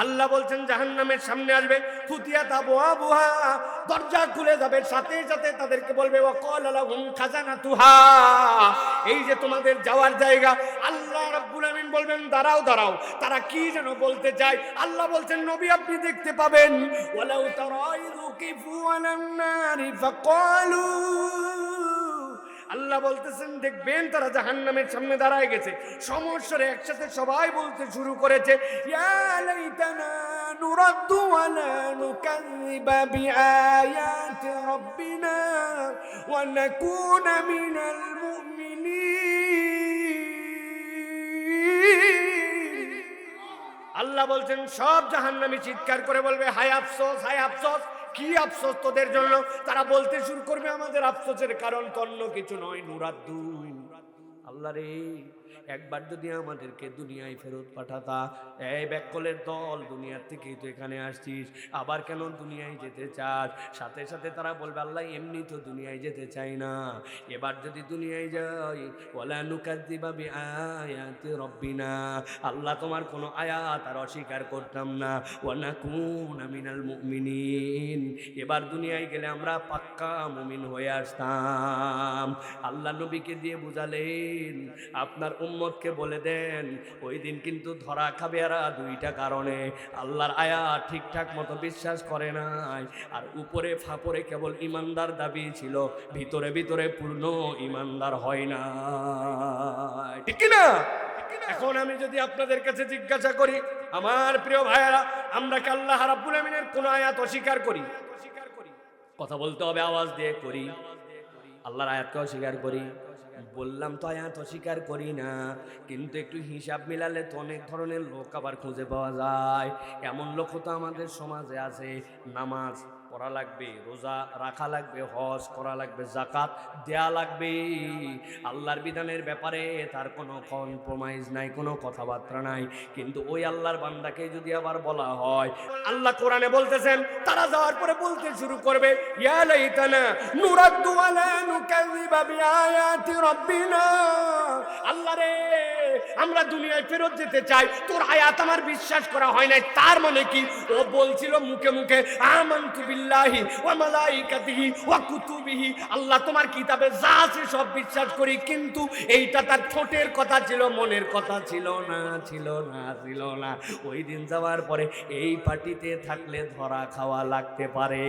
আল্লাহ বলছেন জাহান্নামের সামনে আসবে, ফুতিয়াত আবওয়াবুহা, দরজা খুলে যাবে, সাথে সাথে তাদেরকে বলবে ওয়াকালা লাহুম খাজানাতুহা, এই যে তোমাদের যাওয়ার জায়গা। আল্লাহ রাব্বুল আমিন বলবেন দাঁড়াও দাঁড়াও, তারা কি যেন বলতে চায়। আল্লাহ বলছেন নবী আপনি দেখতে পাবেন, ওয়ালাউ তারা ইযু কিফু আলান নারি ফাকালু, আল্লাহ বলতেছেন দেখবেন তারা জাহান্নামের সামনে দাঁড়ায় গেছে, সমস্যারে একসাথে সবাই বলতে শুরু করেছে ইয়া লাইতানা নুরাদ্দু ওয়ালা নুকাযযিবা বিআয়াতি রাব্বিনা ওয়া নাকুনা মিনাল মুমিনিন। আল্লাহ বলছেন সব জাহান্নামী চিৎকার করে বলবে হায় আফসোস, হায় আফসোস। কি আফসোস তোদের জন্য? তারা বলতে শুরু করবে আমাদের আফসোসের কারণ অন্য কিছু নয়, নুরাদ্দু, আল্লাহ রে একবার যদি আমাদেরকে দুনিয়ায় ফেরত পাঠাতা। এই ব্যাককলের দল, দুনিয়ার থেকেই তো এখানে আসছিস, আবার কেন দুনিয়ায় যেতে চাস? সাথে সাথে তারা বলবে আল্লাহ এমনি তো দুনিয়ায় যেতে চাই না, এবার যদি দুনিয়ায় যাই ওয়ালা নুকাযযিবা বিআয়াতি রাব্বিনা, আল্লাহ তোমার কোনো আয়াত আর অস্বীকার করতাম না, ওয়া নাকুনা মিনাল মুমিনিন, এবার দুনিয়ায় গেলে আমরা পাক্কা মুমিন হয়ে আসতাম। আল্লাহ নবীকে দিয়ে বুঝালেন আপনার উম্মতকে বলে দেন ওই দিন কিন্তু ধরা খাবে এরা দুইটা কারণে, আল্লাহর আয়াত ঠিকঠাক মতো বিশ্বাস করে নাই, আর উপরে ফাপরে কেবল ইমানদার দাবি ছিল, ভিতরে ভিতরে পূর্ণ ইমানদার হয় না, ঠিক না? এখন আমি যদি আপনাদের কাছে জিজ্ঞাসা করি আমার প্রিয় ভাইয়েরা, আমরা কি আল্লাহ রাব্বুল আমিনের কোন আয়াত অস্বীকার করি? কথা বলতে হবে আওয়াজ দিয়ে, করি? আল্লাহর আয়াতকে অস্বীকার করি? বললাম তো আয়াত অস্বীকার করি না, কিন্তু একটু হিসাব মিলালে তো অনেক ধরনের লোক আবার খুঁজে পাওয়া যায়। এমন লোক তো আমাদের সমাজে আছে, নামাজ পড়া লাগবে, রোজা রাখা লাগবে, হজ করা লাগবে, যাকাত দেয়া লাগবে, আল্লাহর বিধানের ব্যাপারে তার কোনো কম্প্রোমাইজ নাই, কোনো কথাবার্তা নাই, কিন্তু ওই আল্লাহর বান্দাকে যদি আবার বলা হয়, আল্লাহ কোরআনে বলতেছেন তারা যাওয়ার পরে বলতে শুরু করবে ইয়া লাইতানা নুরাদ্দু ওয়ালা নুকাযযিবা বিআয়াতি রাব্বিনা, আল্লাহ রে আমরা দুনিয়ায় ফেরত যেতে চাই, তোর আয়াত আমার বিশ্বাস করা হয় নাই। তার মানে কি? ও বলছিল মুখে মুখে আমানতু বিল্লাহি ওয়া মালাইকাতিহি ওয়া কুতুবিহি, আল্লাহ তোমার কিতাবে যা আছে সব বিশ্বাস করি, কিন্তু এইটা তার ঠোঁটের কথা ছিল, মনের কথা ছিল না, ছিল না, ছিল না। ওই দিন যাওয়ার পরে এই পার্টিতে থাকলে ধরা খাওয়া লাগতে পারে,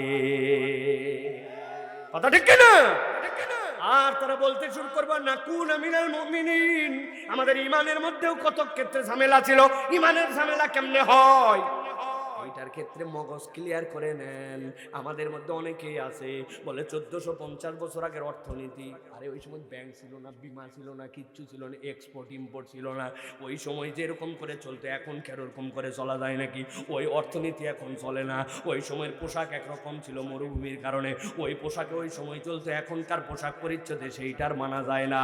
কথা ঠিক কিনা? আর তারা বলতে শুরু করবে নাকুনা মিনাল মুমিনিন, আমাদের ইমানের মধ্যেও কত ক্ষেত্রে ঝামেলা ছিল, ইমানের ঝামেলা কেমনে হয় ওইটার ক্ষেত্রে মগজ ক্লিয়ার করে নেন। আমাদের মধ্যে অনেকেই আছে বলে 1450 বছর আগের অর্থনীতি, আরে ওই সময় ব্যাংক ছিল না, বিমা ছিল না, কিচ্ছু ছিল না, এক্সপোর্ট ইম্পোর্ট ছিল না, ওই সময় যেরকম করে চলতো এখন কেরকম করে চলা যায় নাকি? ওই অর্থনীতি এখন চলে না। ওই সময়ের পোশাক একরকম ছিল মরুভূমির কারণে, ওই পোশাকে ওই সময় চলতো, এখনকার পোশাক পরিচ্ছদে সেইটার মানা যায় না।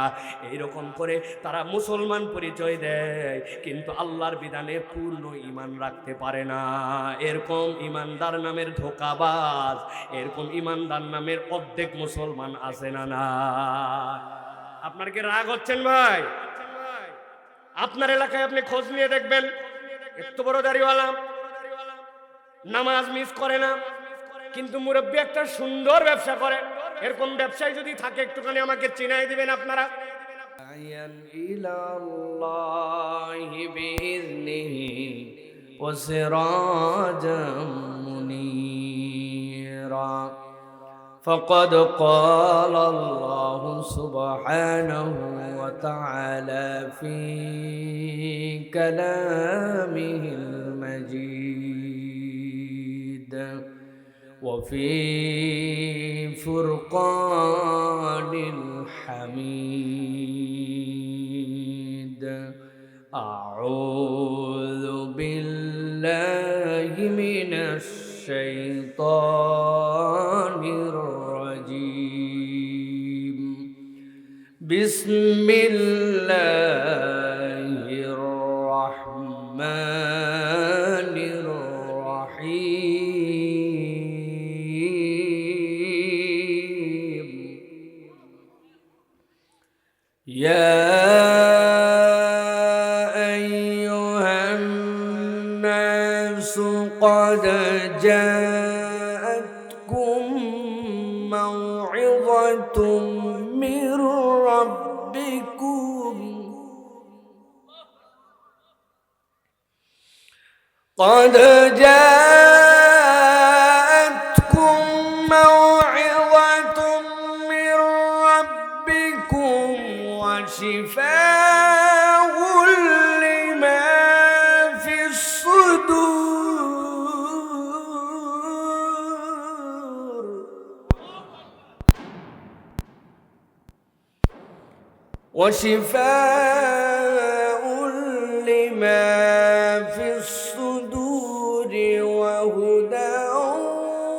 এইরকম করে তারা মুসলমান পরিচয় দেয়, কিন্তু আল্লাহর বিধানে পূর্ণ ঈমান রাখতে পারে না। এরকম ইমানদার নামের ধোঁকাবাজ, এরকম ইমানদার নামের অর্ধেক মুসলমান আছে না? না। আপনার কি রাগ হচ্ছেন ভাই? আপনার এলাকায় আপনি খোঁজ নিয়ে দেখবেন, এত বড় দাড়িওয়ালা নামাজ মিস করে না, কিন্তু মুরব্বী একটা সুন্দর ব্যবসা করে। এরকম ব্যবসায়ী যদি থাকে একটুখানি আমাকে চিনাই দিবেন আপনারা। وسراجا منيرا فقد قال الله سبحانه وتعالى في كلامه المجيد وفي فرقان الحميد أعوذ بالله من الشيطان الرجيم بسم الله الرحمن الرحيم يا أيها الناس قد جاءتكم موعظة من ربكم قد جاءتكم موعظة من ربكم وشفاء لما في الصدور وشفاء لما في الصدور وهدى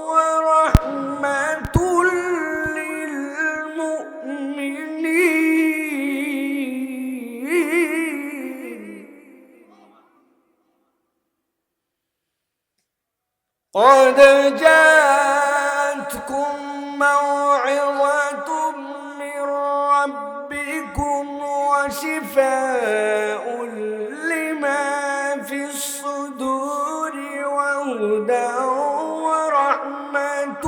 ورحمة للمؤمنين قد جاءتكم موعظة من ربكم وشفاء لما في الصدور وهدى ورحمة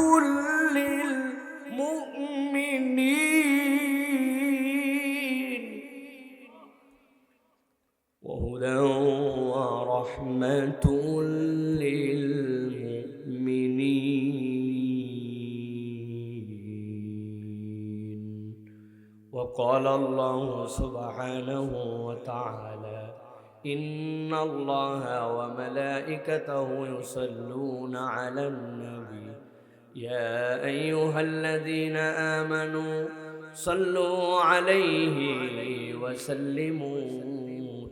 للمؤمنين وهدى ورحمة للمؤمنين وقال الله سبحانه وتعالى إن الله وملائكته يصلون على النبي يا أيها الذين آمنوا صلوا عليه وسلموا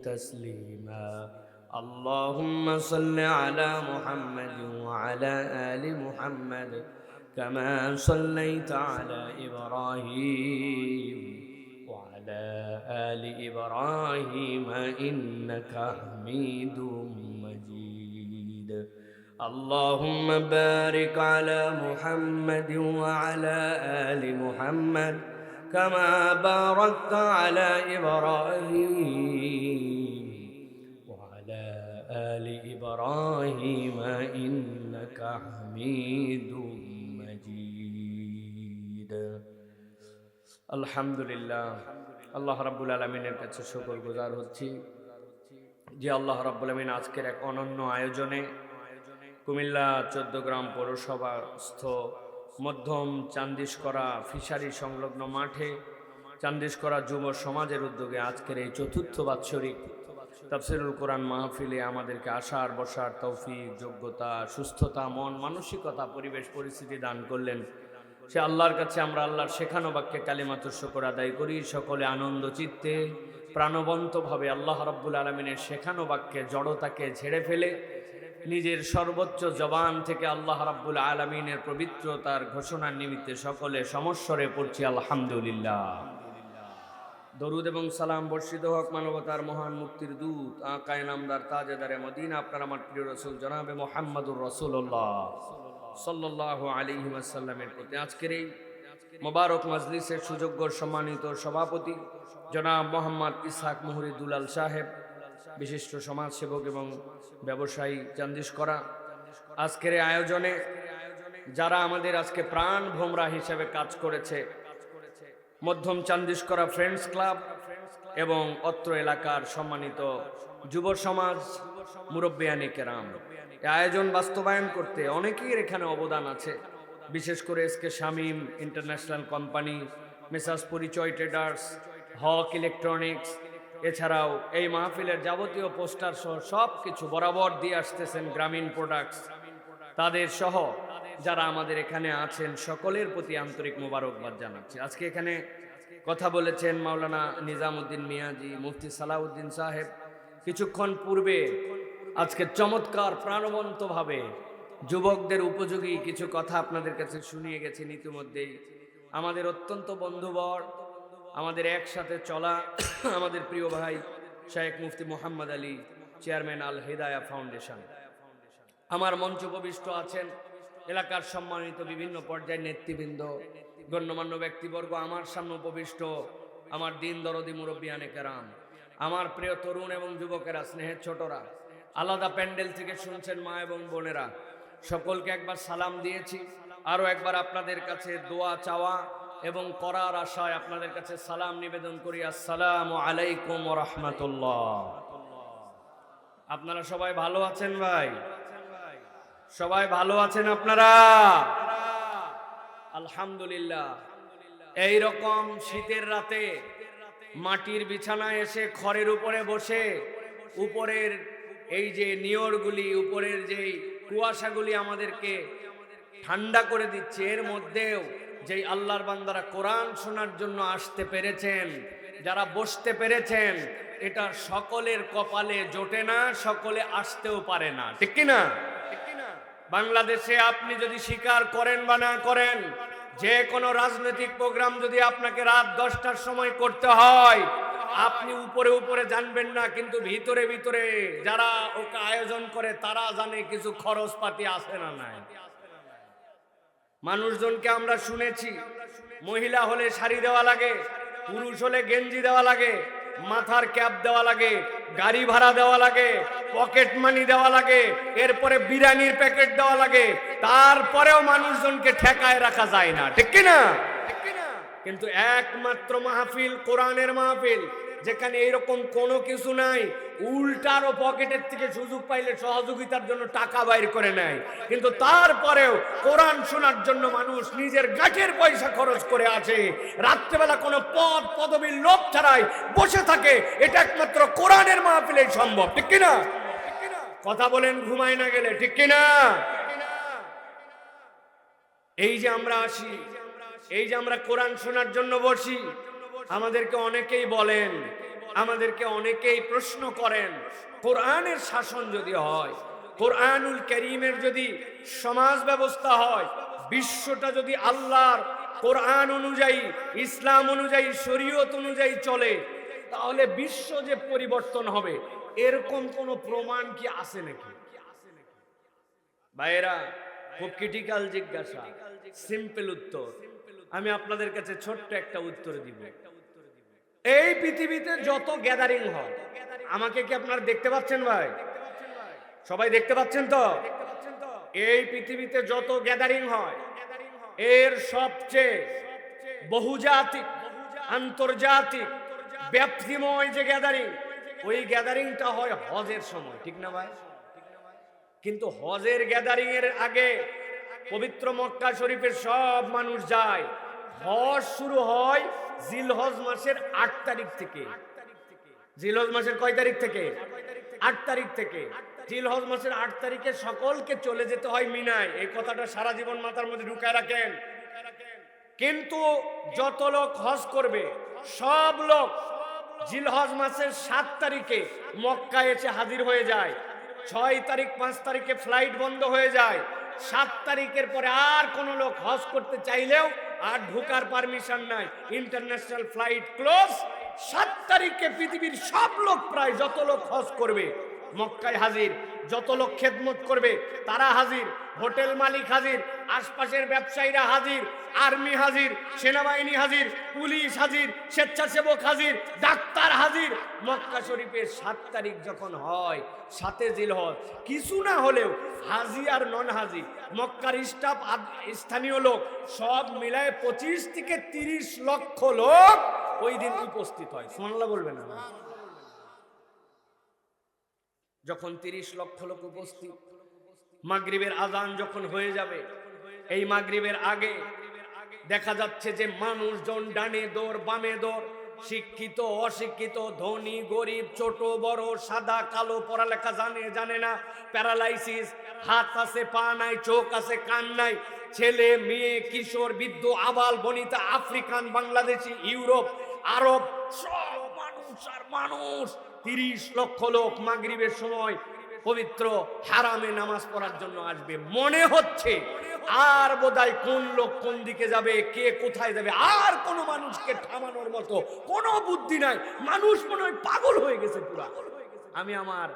تسليما اللهم صل على محمد وعلى آل محمد كما صليت على إبراهيم وعلى آل إبراهيم إنك حميد مجيد اللهم بارك على محمد وعلى آل محمد كما باركت على إبراهيم وعلى آل إبراهيم إنك حميد مجيد আলহামদুলিল্লাহ আল্লাহ রাব্বুল আলামিনের কাছে শুকর গুজার হচ্ছি যে আল্লাহ রাব্বুল আলামিন আজকের এক অনন্য আয়োজনে কুমিল্লা 14 গ্রাম পৌরসভাস্থ মধ্যম চান্দিশকরা ফিশারি সংলগ্ন মাঠে চান্দিশকরা যুব সমাজের উদ্যোগে আজকের এই চতুর্থ বাৎসরিক তাফসীরুল কোরআন মাহফিলে আমাদেরকে আসার বসার তৌফিক যোগ্যতা সুস্থতা মন মানসিকতা পরিবেশ পরিস্থিতি দান করলেন সে আল্লাহর কাছে আমরা আল্লাহর শেখানো বাক্যে কালিমাতুর শুকর আদায় করি সকলে আনন্দ চিত্তে প্রাণবন্তভাবে আল্লাহ রাব্বুল আলামিনের শেখানো বাক্যে জড়তাকে ঝেড়ে ফেলে নিজের সর্বোচ্চ জবান থেকে আল্লাহ রাব্বুল আলামিনের পবিত্রতার ঘোষণার নিমিত্তে সকলে সমস্বরে পড়ছি আলহামদুলিল্লাহ দরুদ এবং সালাম বর্ষিত হোক মানবতার মহান মুক্তির দূত আকায়ে নামদার তাজেদারে মদিনা আপনার আমার প্রিয় রাসূল জনাবে মুহাম্মদুর রাসূলুল্লাহ সাল্লাল্লাহু আলাইহি ওয়াসাল্লামের প্রতি আজকের এই মোবারক মাজলিসের সুযোগ্য সম্মানিত সভাপতি জনাব মোহাম্মদ ইসহাক মুহুরী দুলাল সাহেব বিশিষ্ট সমাজসেবক এবং ব্যবসায়ী চান্দিশকরা আজকের এই আয়োজনে যারা আমাদের আজকে প্রাণ ভোমরা হিসেবে কাজ করেছে মধ্যম চান্দিশকরা ফ্রেন্ডস ক্লাব এবং অত্র এলাকার সম্মানিত যুব সমাজ মুরব্বিয়ানে কেরাম এই আয়োজন বাস্তবায়ন করতে অনেকের এখানে অবদান আছে বিশেষ করে SK Shamim international company messrs পরিচয় ট্রেডার্স হক ইলেকট্রনিক্স এছাড়াও এই মাহফিলের যাবতীয় পোস্টার সহ সব কিছু বরাবর দিয়ে আসতেছেন গ্রামীণ প্রোডাক্টস তাদের সহ যারা আমাদের এখানে আছেন সকলের প্রতি আন্তরিক মোবারকবাদ জানাচ্ছি আজকে এখানে কথা বলেছেন মাওলানা নিজামউদ্দিন মিয়াজি মুফতি সালাউদ্দিন সাহেব কিছুক্ষণ পূর্বে আজকে চমৎকার প্রাণবন্তভাবে যুবকদের উপযোগী কিছু কথা আপনাদের কাছে শুনিয়ে গেছেন ইতিমধ্যেই আমাদের অত্যন্ত বন্ধুবর আমাদের একসাথে চলা আমাদের প্রিয় ভাই শেখ মুফতি মোহাম্মদ আলী চেয়ারম্যান আল হিদায়া ফাউন্ডেশন আমার মঞ্চ উপবিষ্ট আছেন এলাকার সম্মানিত বিভিন্ন পর্যায়ের নেতৃবৃন্দ গণ্যমান্য ব্যক্তিবর্গ আমার সামনে উপবিষ্ট আমার দিন দরদি মুরব্বিয়ানে কেরাম আমার প্রিয় তরুণ এবং যুবকেরা স্নেহের ছোটরা আলাদা প্যান্ডেল থেকে শুনছেন মা এবং বোনেরা, সকলকে একবার সালাম দিয়েছি। আরো একবার আপনাদের কাছে দোয়া চাওয়া এবং করার আশায় আপনাদের কাছে সালাম নিবেদন করি। আসসালামু আলাইকুম ওয়া রাহমাতুল্লাহ। আপনারা সবাই ভালো আছেন ভাই? সবাই ভালো আছেন আপনারা? আলহামদুলিল্লাহ। এই রকম শীতের রাতে মাটির বিছানায় এসে খড়ের উপরে বসে উপরের এই যে নিয়রগুলি, উপরের যে কুয়াশাগুলি আমাদেরকে ঠান্ডা করে দিচ্ছে, এর মধ্যেও যেই আল্লাহর বান্দারা কোরআন শোনার জন্য আসতে পেরেছেন, যারা বসতে পেরেছেন, এটা সকলের কপালে জোটে না, সকলে আসতেও পারে না, ঠিক কি না? বাংলাদেশে আপনি যদি স্বীকার করেন বা না করেন, যে কোনো রাজনৈতিক প্রোগ্রাম যদি আপনাকে রাত 10টার সময় করতে হয়, আপনি উপরে উপরে জানবেন না, কিন্তু ভিতরে ভিতরে যারা ওকে আয়োজন করে তারা জানে কিছু খরচপাতি আছে না নাই। মানুষজনকে আমরা শুনেছি, মহিলা হলে শাড়ি দেওয়া লাগে, পুরুষ হলে গেঞ্জি দেওয়া লাগে, মাথার ক্যাপ দেওয়া লাগে, গাড়ি ভাড়া দেওয়া লাগে, পকেট মানি দেওয়া লাগে, এরপরে বিরিয়ানির প্যাকেট দেওয়া লাগে, তারপরেও মানুষজনকে ঠেকায় রাখা যায় না, ঠিক কি না? কিন্তু একমাত্র মাহফিল কোরআনের মাহফিল, যেখানে এইরকম কোনো কিছু নাই, উল্টারও পকেটের থেকে সুযোগ পাইলে সহযোগিতার জন্য টাকা বাইর করে নেয়, কিন্তু তারপরেও কোরআন শোনার জন্য মানুষ নিজের গাঁটের পয়সা খরচ করে আছে, রাত্রেবেলা কোনো পদ পদবীর লোভ ছাড়াই বসে থাকে। এটা একমাত্র কোরআনের মাহফিলেই সম্ভব, ঠিক কিনা? কথা বলেন ঘুমায় না গেলে, ঠিক কিনা? এই যে আমরা আসি, এই যে আমরা কোরআন শোনার জন্য বসি, আমাদেরকে অনেকেই বলেন, আমাদেরকে অনেকেই প্রশ্ন করেন, কোরআনের শাসন যদি হয়, কোরআনুল কারীমের যদি সমাজ ব্যবস্থা হয়, বিশ্বটা যদি আল্লাহর কোরআন অনুযায়ী, ইসলাম অনুযায়ী, শরীয়ত অনুযায়ী চলে, তাহলে বিশ্ব যে পরিবর্তন হবে, এরকম কোন প্রমাণ কি আছে নাকি? ভাইয়েরা, খুব ক্রিটিক্যাল জিজ্ঞাসা, সিম্পল উত্তর। আমি আপনাদের কাছে ছোট্ট একটা উত্তর দিব। এই পৃথিবীতে যত গ্যাদারিং হয়, আমাকে কি আপনারা দেখতে পাচ্ছেন ভাই? সবাই দেখতে পাচ্ছেন তো? এই পৃথিবীতে যত গ্যাদারিং হয়, এর সবচেয়ে বহুজাতিক, আন্তর্জাতিক, ব্যাপ্তিময় যে গ্যাদারিং, ওই গ্যাদারিংটা হয় হজের সময়, ঠিক না ভাই? কিন্তু হজের গ্যাদারিং এর আগে পবিত্র মক্কা শরীফের সব মানুষ যায়। হজ শুরু হয় জিলহজ মাসের 8 তারিখ থেকে। জিলহজ মাসের কয় তারিখ থেকে? 8 তারিখ থেকে। জিলহজ মাসের 8 তারিখে সকলকে চলে যেতে হয় মিনায়। এই কথাটা সারা জীবন মাথার মধ্যে ঢুকায় রাখেন। কিন্তু যত লোক হজ করবে, সব লোক জিলহজ মাসের 7 তারিখে মক্কায় এসে হাজির হয়ে যায়। 6 তারিখ 5 তারিখে ফ্লাইট বন্ধ হয়ে যায়। 7 তারিখের পরে আর কোন লোক হজ করতে চাইলেও আর ঢোকার পারমিশন নাই, ইন্টারন্যাশনাল ফ্লাইট ক্লোজ। 7 তারিখে পৃথিবীর সব লোক, প্রায় যত লোক হজ করবে মক্কায় হাজির, যত লোক খেদমত করবে তারা হাজির, হোটেল মালিক হাজির, আশপাশের ব্যবসায়ীরা হাজির, আর্মি হাজির, সেনাবাহিনী হাজির, পুলিশ হাজির, স্বেচ্ছাসেবক হাজির, ডাক্তার হাজির। মক্কা শরীফের 7 তারিখ যখন হয়, 7 জিলহজ, কিছু না হলেও হাজি আর নন হাজি, মক্কার স্টাফ, স্থানীয় লোক সব মিলায় 25 থেকে 30 লক্ষ লোক ওই দিন উপস্থিত হয়। সুবহানাল্লাহ বলবেন না? যখন 30 লক্ষ লোক উপস্থিত, মাগরিবের আজান যখন হয়ে যাবে, এই মাগরিবের আগে দেখা যাচ্ছে যে মানুষজন ডানে দৌড় বামে দৌড়, শিক্ষিত অশিক্ষিত, ধনী গরিব, ছোট বড়, সাদা কালো, পড়ালেখা জানে জানে না, প্যারালাইসিস, হাত আছে পা নাই, চোখ আছে কান নাই, ছেলে মেয়ে, কিশোর বৃদ্ধ, আবাল বনিতা, আফ্রিকান, বাংলাদেশি, ইউরোপ, আরব, সব মানুষ আর মানুষ। 30 লক্ষ লোক মাগরিবের সময় পবিত্র হারামে নামাজ পড়ার জন্য আসবে। মনে হচ্ছে আর বোধহয় কোন লোক কোন দিকে যাবে, কে কোথায় যাবে, আর কোন মানুষকে থামানোর মতো কোনো বুদ্ধি নাই। মানুষ মনে হয় পাগল হয়ে গেছে পুরা। আমি আমার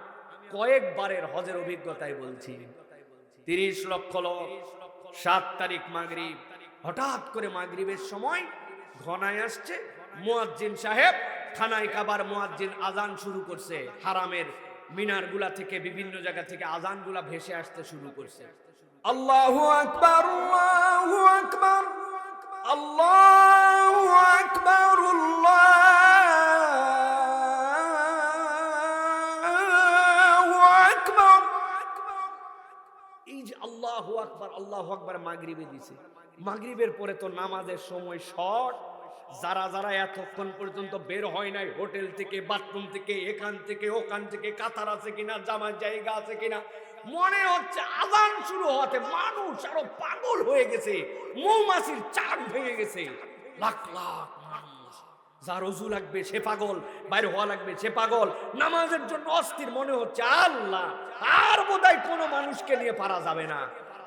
কয়েকবারের হজের অভিজ্ঞতায় বলছি, 30 লক্ষ লোক, 7 তারিখ মাগরিব। হঠাৎ করে মাগরিবের সময় ঘনায় আসছে, মুয়াজ্জিন সাহেব খানায় কাবার মুয়াজ্জিন আজান শুরু করছে হারামের মিনারগুলা থেকে বিভিন্ন জায়গা থেকে আজানগুলা ভেসে আসতে শুরু করছে। আল্লাহু আকবার, আল্লাহু আকবার, আল্লাহু আকবার, আল্লাহু আকবার। এই যে আল্লাহু আকবার, আল্লাহু আকবার মাগরিবে দিছে। মাগরিবের পরে তো নামাজের সময় শর্ট। যারা যারা এতক্ষণ পর্যন্ত বের হয় নাই হোটেল থেকে, বাথরুম থেকে, এখান থেকে ওখান থেকে, কাতার আছে কিনা, জামার জায়গা আছে কিনা, মনে হচ্ছে আজান শুরু হতে মানুষ আরো পাগল হয়ে গেছে, মৌমাছির চাক ভেঙে গেছে। লাখ লাখ মানুষ, যার ওযু লাগবে সে পাগল, বাইরে হওয়া লাগবে সে পাগল, নামাজের জন্য অস্থির। মনে হচ্ছে আল্লাহ আর বোধহয় কোনো মানুষকে নিয়ে পারা যাবে না।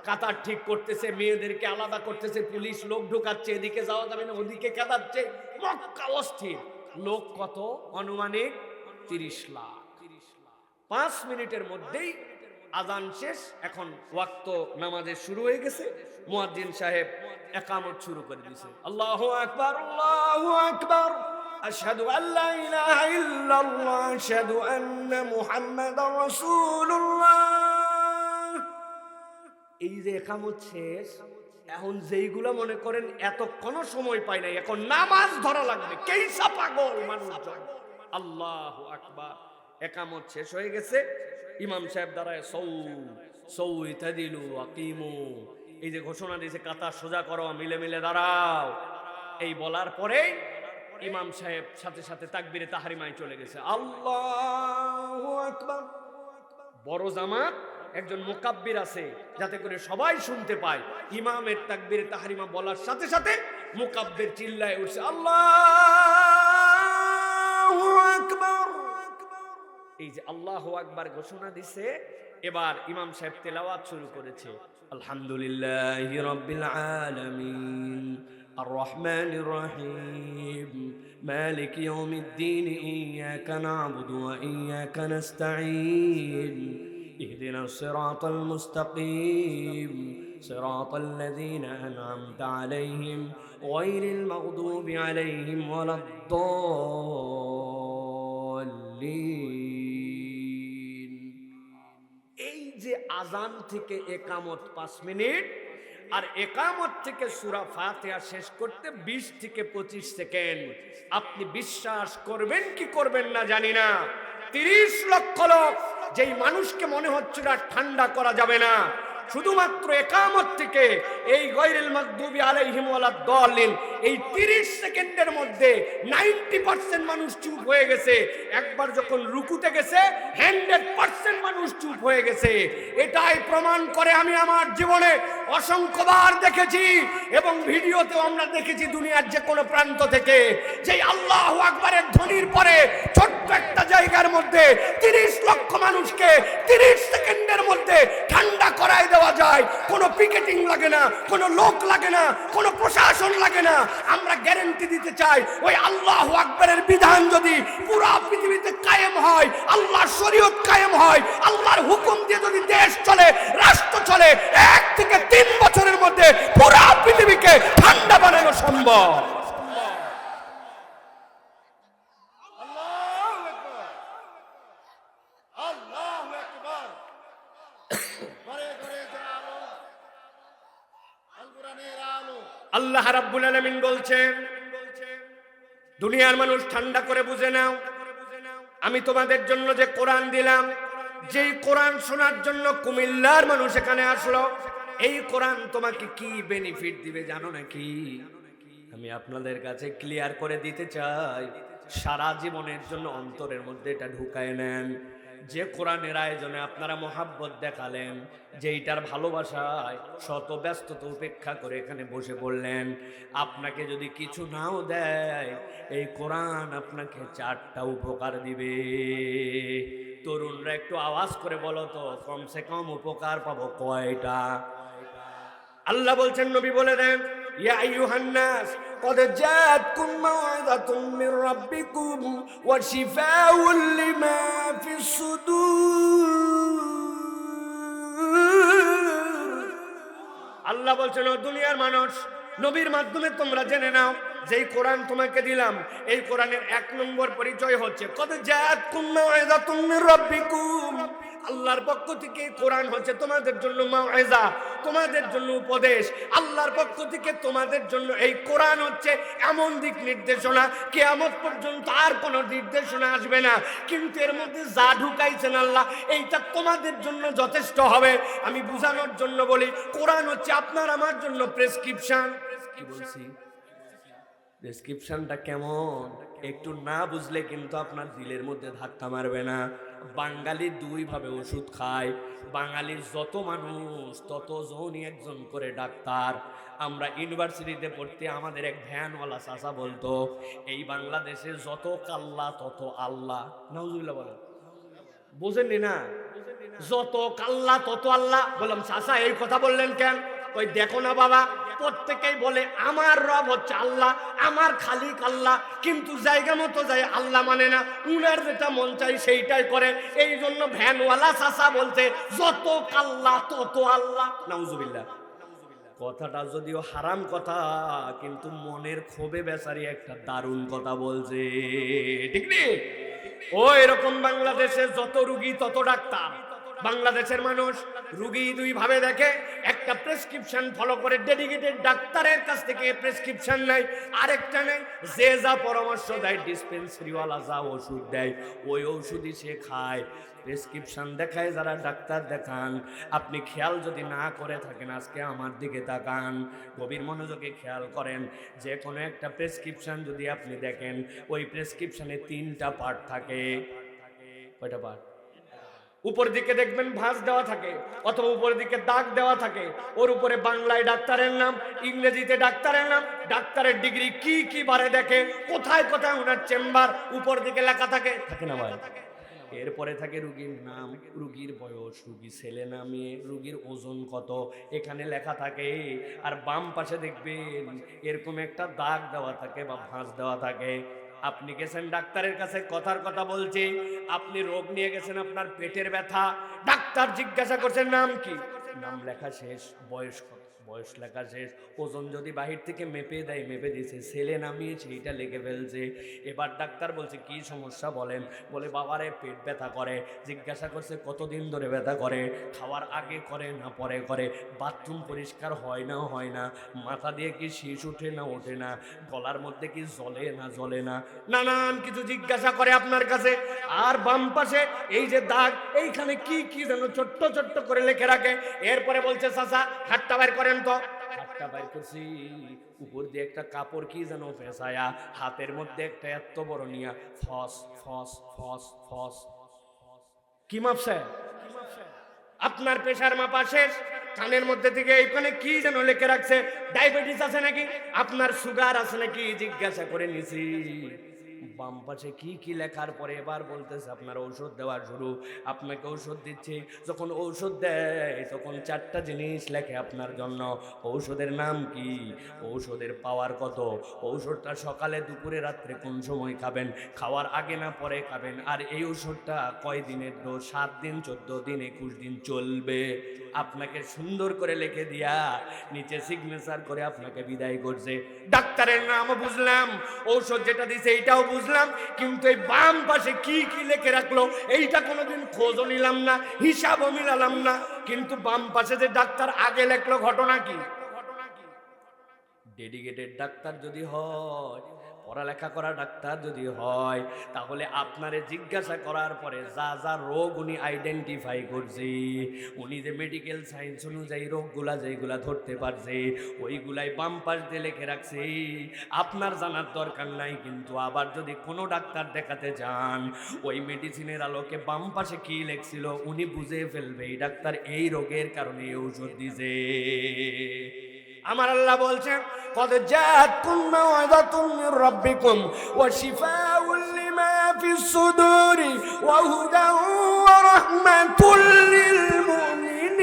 কাতার ঠিক করতেছে, মেয়েদেরকে আলাদা করতেছে, পুলিশ লোক ঢুকাচ্ছে, এদিকে যাওয়া যাবে না, ওদিকে কাঁদাচ্ছে, মক্কা অস্থির। লোক কত? অনুমানিক 30 লাখ। 5 মিনিটের মধ্যেই আজান শেষ। এখন ওয়াক্ত নামাজের শুরু হয়ে গেছে। মুয়াজ্জিন সাহেব ইকামত শুরু করে দিয়েছে। আল্লাহু আকবার, আল্লাহু আকবার, আশহাদু আল্লা ইলাহা ইল্লাল্লাহ, আশহাদু আন্না মুহাম্মাদার রাসূলুল্লাহ। এই যে একামত শেষ, এখন যেইগুলা মনে করেন এতক্ষণ সময় পাই নাই, এখন নামাজ ধরা লাগবে, কেইসা পাগল মানুষজন। আল্লাহু আকবার। একামত শেষ হয়ে গেছে। ইমাম সাহেব দাঁড়ায়, সৌ সৌ ইতাদিলু আকিমু, এই যে ঘোষণা দিয়েছে কাতার সোজা করো, মিলে মিলে দাঁড়াও। এই বলার পরে ইমাম সাহেব সাথে সাথে তাকবীরে তাহরিমায় চলে গেছে। আল্লাহু আকবার। বড় জামাত একজন মুকাব্বির আছে, যাতে করে সবাই শুনতে পায়। ইমামের তাকবীরে তাহরিমা বলার সাথে সাথে মুকাব্বির চিল্লায় উঠছে আল্লাহু আকবার। এই যে আল্লাহু আকবার ঘোষণা দিছে, এবার ইমাম সাহেব তেলাওয়াত শুরু করেছে। আলহামদুলিল্লাহি রাব্বিল আলামিন, আর রহমানির রহিম, মালিক ইয়াউমিদ্দিন, ইয়াকা না'বুদু ওয়া ইয়াকা নাস্তাঈন, اهدنا الصراط المستقيم صراط الذين أنعمت عليهم غير المغضوب عليهم ولا الضالين। এই যে আজান থেকে একামত 5 মিনিট, আর একামত থেকে সূরা ফাতিহা শেষ করতে 20 থেকে 25 সেকেন্ড। আপনি বিশ্বাস করবেন কি করবেন না জানি না, 30 লক্ষ লোক, যেই মানুষকে মনে হচ্ছিল আর ঠান্ডা করা যাবে না, শুধুমাত্র একামত থেকে এই গায়রুল মাগদুবি আলাইহিম ওয়ালাদ দাল্লিন, এই 30 সেকেন্ডের মধ্যে 90% মানুষ চুপ হয়ে গেছে। একবার যখন রুকুতে গেছে 100% মানুষ চুপ হয়ে গেছে। এটাই প্রমাণ করে, আমি আমার জীবনে অসংখ্যবার দেখেছি এবং ভিডিওতেও আমরা দেখেছি দুনিয়ার যে কোনো প্রান্ত থেকে, যে আল্লাহু আকবারের ধ্বনির পরে ছোট্ট একটা জায়গার মধ্যে 30 লক্ষ মানুষকে 30 সেকেন্ডের মধ্যে ঠান্ডা করায় দেওয়া যায়। কোনো পিকেটিং লাগে না, কোনো লোক লাগে না, কোনো প্রশাসন লাগে না। আমরা গ্যারান্টি দিতে চাই, ওই আল্লাহু আকবারের বিধান যদি পুরো পৃথিবীতে কায়েম হয়, আল্লাহর শরীয়ত কায়েম হয়, আল্লাহর হুকুম দিয়ে যদি দেশ চলে, রাষ্ট্র চলে, 1 থেকে 3 বছরের মধ্যে পুরো পৃথিবীকে ঠান্ডা বানানো সম্ভব। আল্লাহ রাব্বুল আলামিন বলছেন, দুনিয়ার মানুষ ঠান্ডা করে বুঝে নাও, আমি তোমাদের জন্য যে কোরআন দিলাম, যেই কোরআন শোনার জন্য কুমিল্লার মানুষ এখানে আসলো, এই কোরআন তোমাকে কি বেনিফিট দিবে জানো নাকি? আমি আপনাদের কাছে ক্লিয়ার করে দিতে চাই, সারা জীবনের জন্য অন্তরের মধ্যে এটা ঢুকায় নেন। যে কোরআনের আয়োজনে আপনারা মোহাব্বত দেখালেন, যেইটার ভালোবাসায় শত ব্যস্ততা উপেক্ষা করে এখানে বসে পড়লেন, আপনাকে যদি কিছু নাও দেয়, এই কোরআন আপনাকে 4টা উপকার দিবে। তরুণরা একটু আওয়াজ করে বলো তো, কমসে কম উপকার পাবো কয়টা? আল্লাহ বলছেন, নবী বলে দেন, ইয়া আইয়ুহান নাস قد جاءتكم موعظة من ربكم وشفاء لما في الصدور। আল্লাহ বলছেন, ও দুনিয়ার মানুষ, নবীর মাধ্যমে তোমরা জেনে নাও, যেই কোরআন তোমাকে দিলাম, এই কোরআনের 1 নম্বর পরিচয় হচ্ছে কদ জাআতকুম মাউইযাতুম মির রাব্বিকুম। আল্লাহর পক্ষ থেকে কোরআন হচ্ছে তোমাদের জন্য মাউইজা, তোমাদের জন্য উপদেশ। আল্লাহর পক্ষ থেকে তোমাদের জন্য এই কোরআন হচ্ছে এমন দিক নির্দেশনা, কিয়ামত পর্যন্ত আর কোনো নির্দেশনা আসবে না। কিন্তু এর মধ্যে যা ঢুকাইছেন আল্লাহ, এইটা তোমাদের জন্য যথেষ্ট হবে। আমি বোঝানোর জন্য বলি, কোরআন হচ্ছে আপনার আমার জন্য প্রেসক্রিপশন। কি বলছি? প্রেসক্রিপশনটা কেমন একটু না বুঝলে কিন্তু আপনার দিলের মধ্যে ধাক্কা মারবে না। বাঙালি 2 ভাবে ওষুধ খায়। বাঙালির যত মানুষ ততজনই একজন করে ডাক্তার। আমরা ইউনিভার্সিটিতে পড়তে আমাদের এক ভ্যানওয়ালা চাচা বলতো, এই বাংলাদেশে যত কাল্লা তত আল্লাহ। নাউজুবিল্লাহ বলেন, বোঝেননি না? যত কাল্লা তত আল্লাহ। বললাম চাচা এই কথা বললেন কেন? ওই দেখো না বাবা, প্রত্যেকেই বলে আমার রব হচ্ছে আল্লাহ, আমার খালিক আল্লাহ, কিন্তু জায়গা মতো যায় আল্লাহ মানে না, উনার যেটা মন চাই সেইটাই করে। এই জন্য ভ্যানওয়ালা চাচা বলছে যত কাল্লা তত আল্লাহ। নাউজুবিল্লাহ। কথাটা যদিও হারাম কথা, কিন্তু মনের ক্ষোভে বেচারি একটা দারুণ কথা বলছে, ঠিক নেই? ও এরকম বাংলাদেশে যত রুগী তত ডাক্তার। বাংলাদেশের মানুষ রুগী 2 ভাবে দেখে, একটা প্রেসক্রিপশন ফলো করে ডেডিকেটেড ডাক্তারের কাছ থেকে প্রেসক্রিপশন নেয়, আরেকটা নেই যে যা পরামর্শ দেয় ডিসপেন্সারিওয়ালা যা ওষুধ দেয় ওই ওষুধই সে খায়। প্রেসক্রিপশন দেখায় যারা ডাক্তার দেখান, আপনি খেয়াল যদি না করে থাকেন আজকে আমার দিকে তাকান, গভীর মনোযোগে খেয়াল করেন। যে কোনো একটা প্রেসক্রিপশন যদি আপনি দেখেন, ওই প্রেসক্রিপশনে 3টা পার্ট থাকে। কয়টা পার্ট? উপর দিকে দেখবেন ভাঁজ দেওয়া থাকে, অথবা উপর দিকে দাগ দেওয়া থাকে। ওর উপরে বাংলায় ডাক্তারের নাম, ইংরেজিতে ডাক্তারের নাম, ডাক্তারের ডিগ্রি কি কি বারে দেখে, কোথায় কোথায় ওনার চেম্বার, উপর দিকে লেখা থাকে, থাকে না ভাই? এরপরে থাকে রুগীর নাম, রুগীর বয়স, রুগী ছেলে না মেয়ে, রুগীর ওজন কত, এখানে লেখা থাকে। আর বাম পাশে দেখবেন এরকম একটা দাগ দেওয়া থাকে বা ভাঁজ দেওয়া থাকে। আপনি গেছেন ডাক্তারের কাছে, কথার কথা বলছি, আপনি রোগ নিয়ে গেছেন আপনার পেটের ব্যথা, ডাক্তার জিজ্ঞাসা করছেন নাম কি, নাম লেখা শেষ, বয়স কত, বয়স লেখা শেষ, ওজন যদি বাহির থেকে মেপে দেয়, মেপে দিয়েছে, ছেলে নামিয়েছে এইটা লিখে ফেলছে। এবার ডাক্তার বলছে কি সমস্যা বলেন, বলে বাবারে পেট ব্যথা করে। জিজ্ঞাসা করছে কতদিন ধরে ব্যথা করে, খাওয়ার আগে করে না পরে করে, বাথরুম পরিষ্কার হয় না হয় না, মাথা দিয়ে কি শীষ ওঠে না ওঠে না, গলার মধ্যে কি জ্বলে না জ্বলে না, নানান কিছু জিজ্ঞাসা করে আপনার কাছে। আর বাম পাশে এই যে দাগ, এইখানে কি কি যেন ছোট্ট ছোট্ট করে লিখে রাখে। এরপরে বলছে চাচা হাতটা বের করেন তো। হাতটা বের করছি, উপর দিয়ে একটা কাপড় কি যেন পেঁচায়া, হাতের মধ্যে একটা এত বড় নিয়া ফস ফস ফস ফস। কি মাপছে? আপনার প্রেশার মাপা শেষ, কানের মধ্যে থেকে এইখানে কি যেন লিখে রাখছে, ডায়াবেটিস আছে নাকি, আপনার সুগার আছে নাকি জিজ্ঞাসা করে নিছি। বাম পাশে কি কি লেখার পরে এবার বলতেছে আপনার ঔষধ দেওয়া শুরু। আপনাকে ঔষধ দিচ্ছে, যখন ঔষধ দেয় তখন 4টা জিনিস লেখে আপনার জন্য। ঔষধের নাম কি, ঔষধের পাওয়ার কত, ঔষধটা সকালে দুপুরে রাত্রে কোন সময় খাবেন, খাওয়ার আগে না পরে খাবেন, আর এই ঔষধটা কয় দিনের ডোজ, 7 দিন 14 দিন 21 দিন চলবে। আপনাকে সুন্দর করে লিখে দিয়া নিচে সিগনেচার করে আপনাকে বিদায় করছে। ডাক্তারের নামও বুঝলাম, ঔষধ যেটা দিছে এইটাও বুঝলাম, কিন্তু এই বাম পাশে কি কি লিখে রাখলো এইটা কোনোদিন খোঁজও নিলাম না, হিসাবও মিলালাম না। কিন্তু বাম পাশে যে ডাক্তার আগে লেখলো ঘটনা কি? ডেডিকেটেড ডাক্তার যদি হয়, পড়ালেখা করা ডাক্তার যদি হয়, তাহলে আপনারে জিজ্ঞাসা করার পরে যা যা রোগ উনি আইডেন্টিফাই করছে, উনি যে মেডিকেল সায়েন্স অনুযায়ী রোগগুলা যেগুলা ধরতে পারছে ওইগুলাই বাম পাশ দিয়ে লিখে রাখছে। আপনার জানার দরকার নাই, কিন্তু আবার যদি কোনো ডাক্তার দেখাতে যান, ওই মেডিসিনের আলোকে বাম পাশে কি লেখছিল উনি বুঝে ফেলবে এই ডাক্তার এই রোগের কারণে এই ঔষধ দিছে। আমার আল্লাহ বলছেন কদ জাআতকুম মাউইযাতুম মির রাব্বিকুম ওয়া শিফাউল লিমা ফিস সুদুরি ওয়া হুদান ওয়া রাহমাতুল লিল মুমিনিন।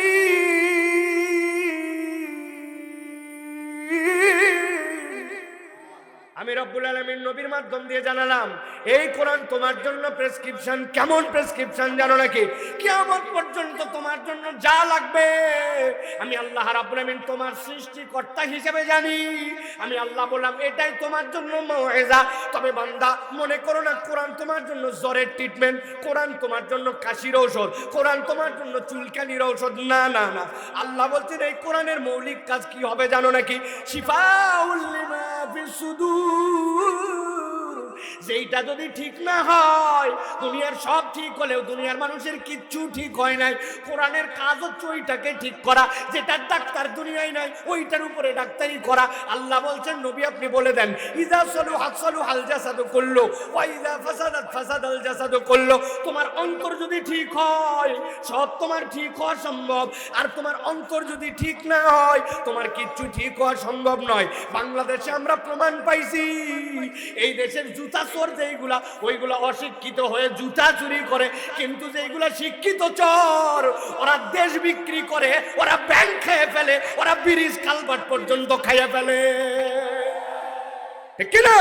আমি রব্বুল আলামিন নবীর মাধ্যম দিয়ে জানালাম এই কোরআন তোমার জন্য প্রেসক্রিপশন। কেমন প্রেসক্রিপশন জানো নাকি? কিয়ামত পর্যন্ত তোমার জন্য যা লাগবে আমি আল্লাহ রাব্বুল আমিন তোমার সৃষ্টিকর্তা হিসেবে জানি। আমি আল্লাহ বললাম এটাই তোমার জন্য মওইজা। তবে বান্দা মনে করো না কোরআন তোমার জন্য জ্বরের ট্রিটমেন্ট, কোরআন তোমার জন্য কাশির ঔষধ, কোরআন তোমার জন্য চুলকানির ঔষধ। না না না, আল্লাহ বলছেন এই কোরআনের মৌলিক কাজ কি হবে জানো নাকি? শিফাউল লিমা ফিস সুদূর। যেইটা যদি ঠিক না হয়, দুনিয়ার সব ঠিক হলেও দুনিয়ার মানুষের কিচ্ছু ঠিক হয় নাই। কোরআনের কাজ হচ্ছে ওইটাকে ঠিক করা, যেটা ডাক্তার দুনিয়ায় নাই ওইটার উপরে ডাক্তারি করা। আল্লাহ বলছেন নবী আপনি বলে দেন, ইজা সলু হাল জাসাদু কুল্লু ওয়া ইজা ফাসাদাত ফাসাদাল জাসাদু কুল্লু। তোমার অন্তর যদি ঠিক হয় সব তোমার ঠিক হওয়া সম্ভব, আর তোমার অন্তর যদি ঠিক না হয় তোমার কিচ্ছু ঠিক হওয়া সম্ভব নয়। বাংলাদেশে আমরা প্রমাণ পাইছি, এই দেশের জুতা চোর যেইগুলা ওইগুলা অশিক্ষিত হয়ে জুতা চুরি করে, কিন্তু যেইগুলা শিক্ষিত চোর ওরা দেশ বিক্রি করে, ওরা ব্যাংক খেয়ে ফেলে, ওরা ব্রিজ কালভার্ট পর্যন্ত খাইয়ে ফেলে। ঠিক কি না?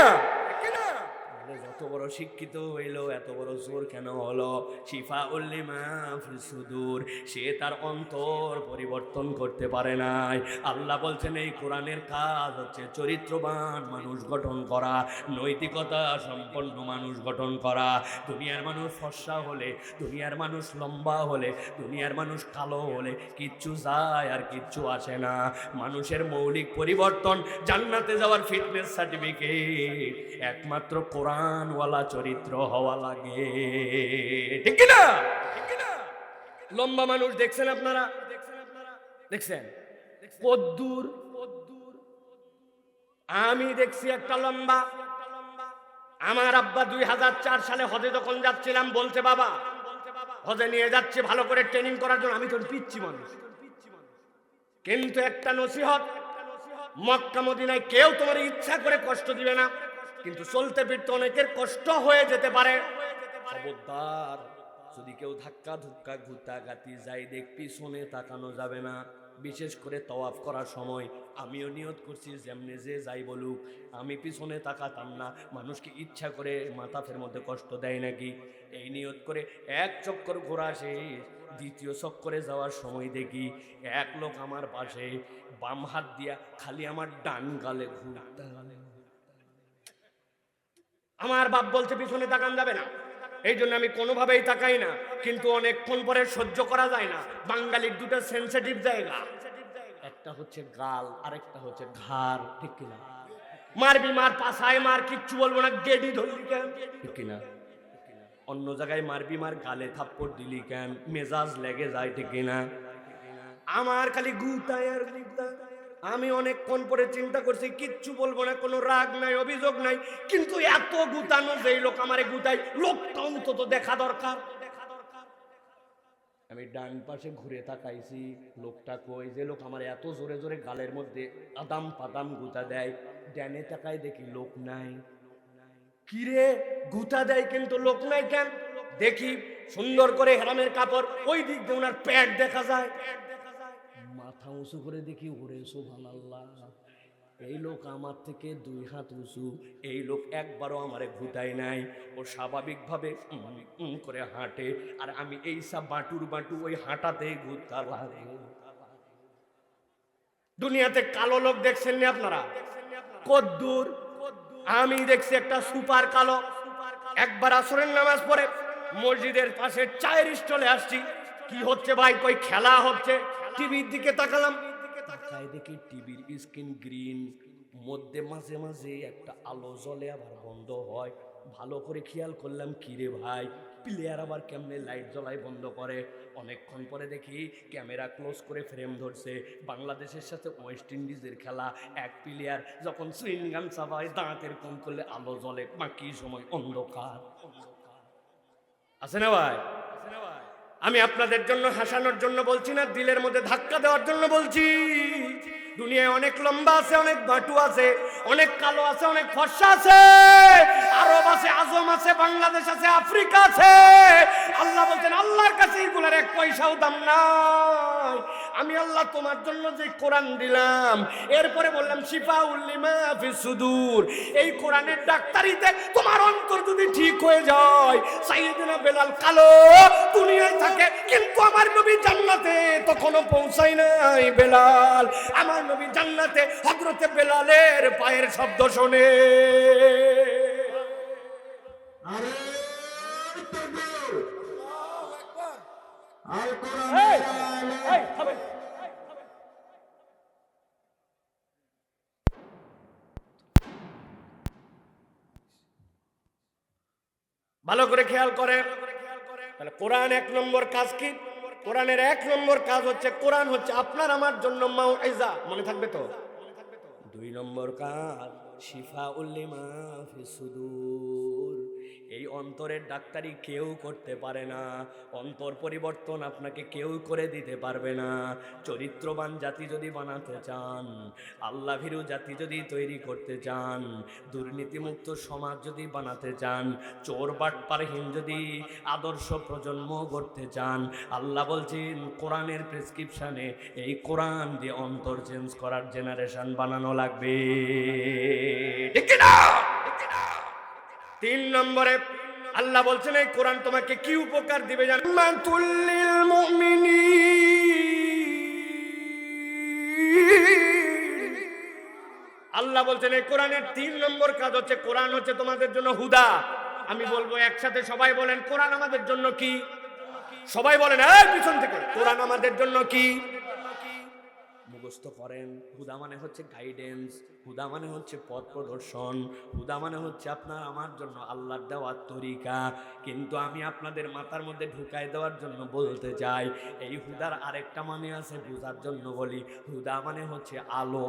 যত বড় শিক্ষিত হইলো এত বড় চোর কেন হলো? শিফাউল লিমা ফিস সুদূর। সে তার অন্তর পরিবর্তন করতে পারে নাই। আল্লাহ বলছেন এই কোরআনের কাজ হচ্ছে চরিত্রবান মানুষ গঠন করা, নৈতিকতা সম্পন্ন মানুষ গঠন করা। দুনিয়ার মানুষ ফর্সা হলে, দুনিয়ার মানুষ লম্বা হলে, দুনিয়ার মানুষ কালো হলে কিচ্ছু যায় আর কিচ্ছু আসে না। মানুষের মৌলিক পরিবর্তন, জান্নাতে যাওয়ার ফিটনেস সার্টিফিকেট একমাত্র কোরআনওয়ালা চরিত্র হওয়া লাগে। ঠিক কি না? লম্বা মানুষ দেখছেন আপনারা? দেখছেন কদ্দুর? আমি দেখছি একটা লম্বা। আমার আব্বা 2004 সালে হজে যখন যাচ্ছিলাম বলছে বাবা হজে নিয়ে যাচ্ছে ভালো করে ট্রেনিং করার জন্য। আমি তো পিচ্ছি মানুষ, কিন্তু একটা নসিহত, মক্কা মদিনায় কেউ তোমার ইচ্ছা করে কষ্ট দিবে না, কিন্তু চলতে ফিরতে অনেকের কষ্ট হয়ে যেতে পারে। খবরদার, যদি কেউ ধাক্কা ধুক্কা ঘুতাঘাতি যায় দেখ পিছনে তাকানো যাবে না। বিশেষ করে তওয়াফ করার সময় আমিও নিয়ত করছি যেমনি যে যাই বলুক আমি পিছনে তাকাতাম না। মানুষকে ইচ্ছা করে মাথাফের মধ্যে কষ্ট দেয় নাকি? এই নিয়ত করে এক চক্কর ঘোরা শেষ, দ্বিতীয় চক্করে যাওয়ার সময় দেখি এক লোক আমার পাশে বাম হাত দিয়া খালি আমার ডান গালে ঘুরতে। আমার বাপ বলছে পিছনে তাকান যাবে না, এই জন্য আমি কোনোভাবেই তাকাই না। কিন্তু অনেকক্ষণ পরে সহ্য করা যায় না। বাঙালির দুটো সেন্সিটিভ জায়গা, একটা হচ্ছে গাল আর একটা হচ্ছে ঘাড়। ঠিক কিনা? মারবি মার, পাছায় মার, কিচ্ছু বলবো না, গেডি ধরলি কেন? ঠিক কিনা? অন্য জায়গায় মারবি মার, গালে থাপ্পড় দিলি কেন? মেজাজ লেগে যায়। ঠিক কিনা? আমার খালি গুতায় আর গুতায়। আমি অনেকক্ষণ পরে চিন্তা করছি কিচ্ছু বলবো না, কোনো রাগ নাই, অভিযোগ নাই, কিন্তু এত গুতানো যেই লোক আমারে গুতায় লোকটা অন্তত দেখা দরকার। আমি ডান পাশে ঘুরে তাকাইছি, লোকটা কই? যে লোক আমার এত জোরে জোরে গালের মধ্যে আদাম পাদাম গুতা দেয়, ডানে তাকায় দেখি লোক নাই। কিরে গুতা দেয় কিন্তু লোক নাই কেন? দেখি সুন্দর করে হেরামের কাপড়, ওই দিক দিয়ে ওনার প্যাট দেখা যায়। মাথা উঁচু করে দেখি ওরে সুবহানাল্লাহ, এই লোক আমার থেকে 2 হাত উঁচু। এই লোক একবারও আমারে ঘুতায় নাই, ও স্বাভাবিকভাবে করে হাঁটে, আর আমি এই সব বাটুর বাটু ওই হাঁটাতে ঘুরতে লাগে। দুনিয়াতে কালো লোক দেখছেন না আপনারা? কদ্দুর। আমি দেখছি একটা সুপার কালো। একবার আসরের নামাজ পড়ে মসজিদের পাশে চায়ের স্টলে আসছি, কি হচ্ছে ভাই? কই খেলা হচ্ছে। টিভির দিকে তাকালাম, তাকায় দেখি টিভির স্ক্রিন গ্রিন, মধ্যে মাঝে মাঝে একটা আলো জ্বলে আবার বন্ধ হয়। ভালো করে খেয়াল করলাম, কিরে ভাই প্লেয়ার আবার কেমনে লাইট জ্বলায় বন্ধ করে। অনেকক্ষণ পরে দেখি ক্যামেরা ক্লোজ করে ফ্রেম ধরছে, বাংলাদেশের সাথে ওয়েস্ট ইন্ডিজের খেলা। এক প্লেয়ার যখন সুইংগাম চাবায় দাঁতের কম করলে আলো জ্বলে, বাকি সময় অন্ধকার। আছে না ভাই? আমি আপনাদের জন্য হাসানোর জন্য বলছি না, দিলের মধ্যে ধাক্কা দেওয়ার জন্য বলছি। দুনিয়ায় অনেক লম্বা আছে, অনেক বাটু আছে, অনেক কালো আছে, অনেক ফর্সা আছে, আরব আছে, আজম আছে, বাংলাদেশ আছে, আফ্রিকা আছে। আল্লাহ বলছেন আল্লাহর কাছে এগুলোর 1 পয়সাও দাম নাই। আমি আল্লাহ তোমার জন্য যে কোরআন দিলাম, এরপরে বললাম শিফাউল লিমা ফিস সুদূর, এই কোরআনের ডাক্তারিতে তোমার অন্তর যদি ঠিক হয়ে যায়, সাইয়েদনা বেলাল কালো দুনিয়ায় থাকে কিন্তু আমার নবী জান্নাতে তখনও পৌঁছায় নাই। বেলাল, আমার নবী জান্নাতে হযরতে বেলালের পায়ের শব্দ শোনে। আরে তাকবীর, আল্লাহু আকবার। আল কোরআন ভালো করে খেয়াল করেন। তাহলে কোরআন এক নম্বর কাজ কি? কোরআনের এক নম্বর কাজ হচ্ছে, কোরআন হচ্ছে আপনার আমার জন্য মাউইজা, মনে থাকবে তো? দুই নম্বর কাজ শিফাউল লিমা ফিস সুদূর, এই অন্তরের ডাক্তারি কেউ করতে পারে না, অন্তর পরিবর্তন আপনাকে কেউ করে দিতে পারবে না। চরিত্রবান জাতি যদি বানাতে চান, আল্লাহ ভীরু জাতি যদি তৈরি করতে চান, দুর্নীতিমুক্ত সমাজ যদি বানাতে চান, চোর বাটপারহীন যদি আদর্শ প্রজন্ম করতে চান, আল্লাহ বলছেন কোরআনের প্রেসক্রিপশনে এই কোরআন দিয়ে অন্তর চেঞ্জ করার জেনারেশন বানানো লাগবে। ঠিক না? তিন নম্বরে আল্লাহ বলছেন এই কোরআন তোমাকে কি উপকার দিবে জানেন? মাতুল্লিল মুমিনিন, আল্লাহ বলছেন এই কোরআনের তিন নম্বর কাজ হচ্ছে, কোরআন হচ্ছে তোমাদের জন্য হুদা। আমি বলবো একসাথে, সবাই বলেন কোরআন আমাদের জন্য কি? সবাই বলেন এই পিছন থেকে, কোরআন আমাদের জন্য কি? মুখস্থ করেন। হুদা মানে হচ্ছে গাইডেন্স, হুদা মানে হচ্ছে পথ প্রদর্শন, হুদা মানে হচ্ছে আপনার আমার জন্য আল্লাহর দেওয়ার তরিকা। কিন্তু আমি আপনাদের মাথার মধ্যে ঢুকাই দেওয়ার জন্য বলতে চাই, এই হুদার আরেকটা মানে আছে, বোঝার জন্য বলি। হুদা মানে হচ্ছে আলো।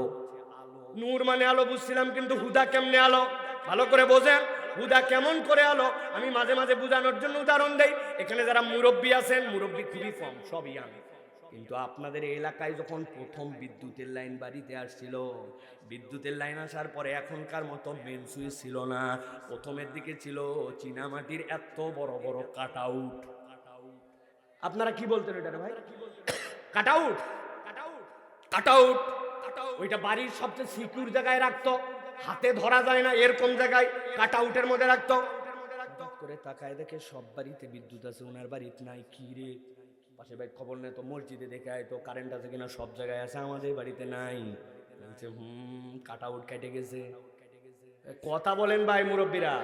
নূর মানে আলো বুঝছিলাম, কিন্তু হুদা কেমনে আলো? ভালো করে বোঝেন, হুদা কেমন করে আলো? আমি মাঝে মাঝে বোঝানোর জন্য উদাহরণ দেই। এখানে যারা মুরব্বী আছেন, মুরব্বী খুবই কম, সবই আমি। কিন্তু আপনাদের এলাকায় যখন প্রথম বিদ্যুতের লাইন বাড়িতে আসছিল, বিদ্যুতের লাইন আসার পরে এখনকার মতো মেন সুইচ ছিল না। প্রথমের দিকে ছিল চীনামাটির এত বড় বড় কাট আউট। আপনারা কি বলতেন এটা ভাই? Cut out, cut out. ওইটা বাড়ির সবচেয়ে সিকিউর জায়গায় রাখতো, হাতে ধরা যায় না এরকম জায়গায় কাট আউটের মধ্যে রাখতো। হঠাৎ করে তাকায় দেখে সব বাড়িতে বিদ্যুৎ আছে, ওনার বাড়িতে নাই। কি রে, পাশে ভাই খবর নেই তো, মসজিদে দেখে আয় তো কারেন্ট আছে কিনা, সব জায়গায় আছে, আমাদের বাড়িতে নাই। বলছে কাট আউট কেটে গেছে। কথা বলেন ভাই মুরব্বীরা।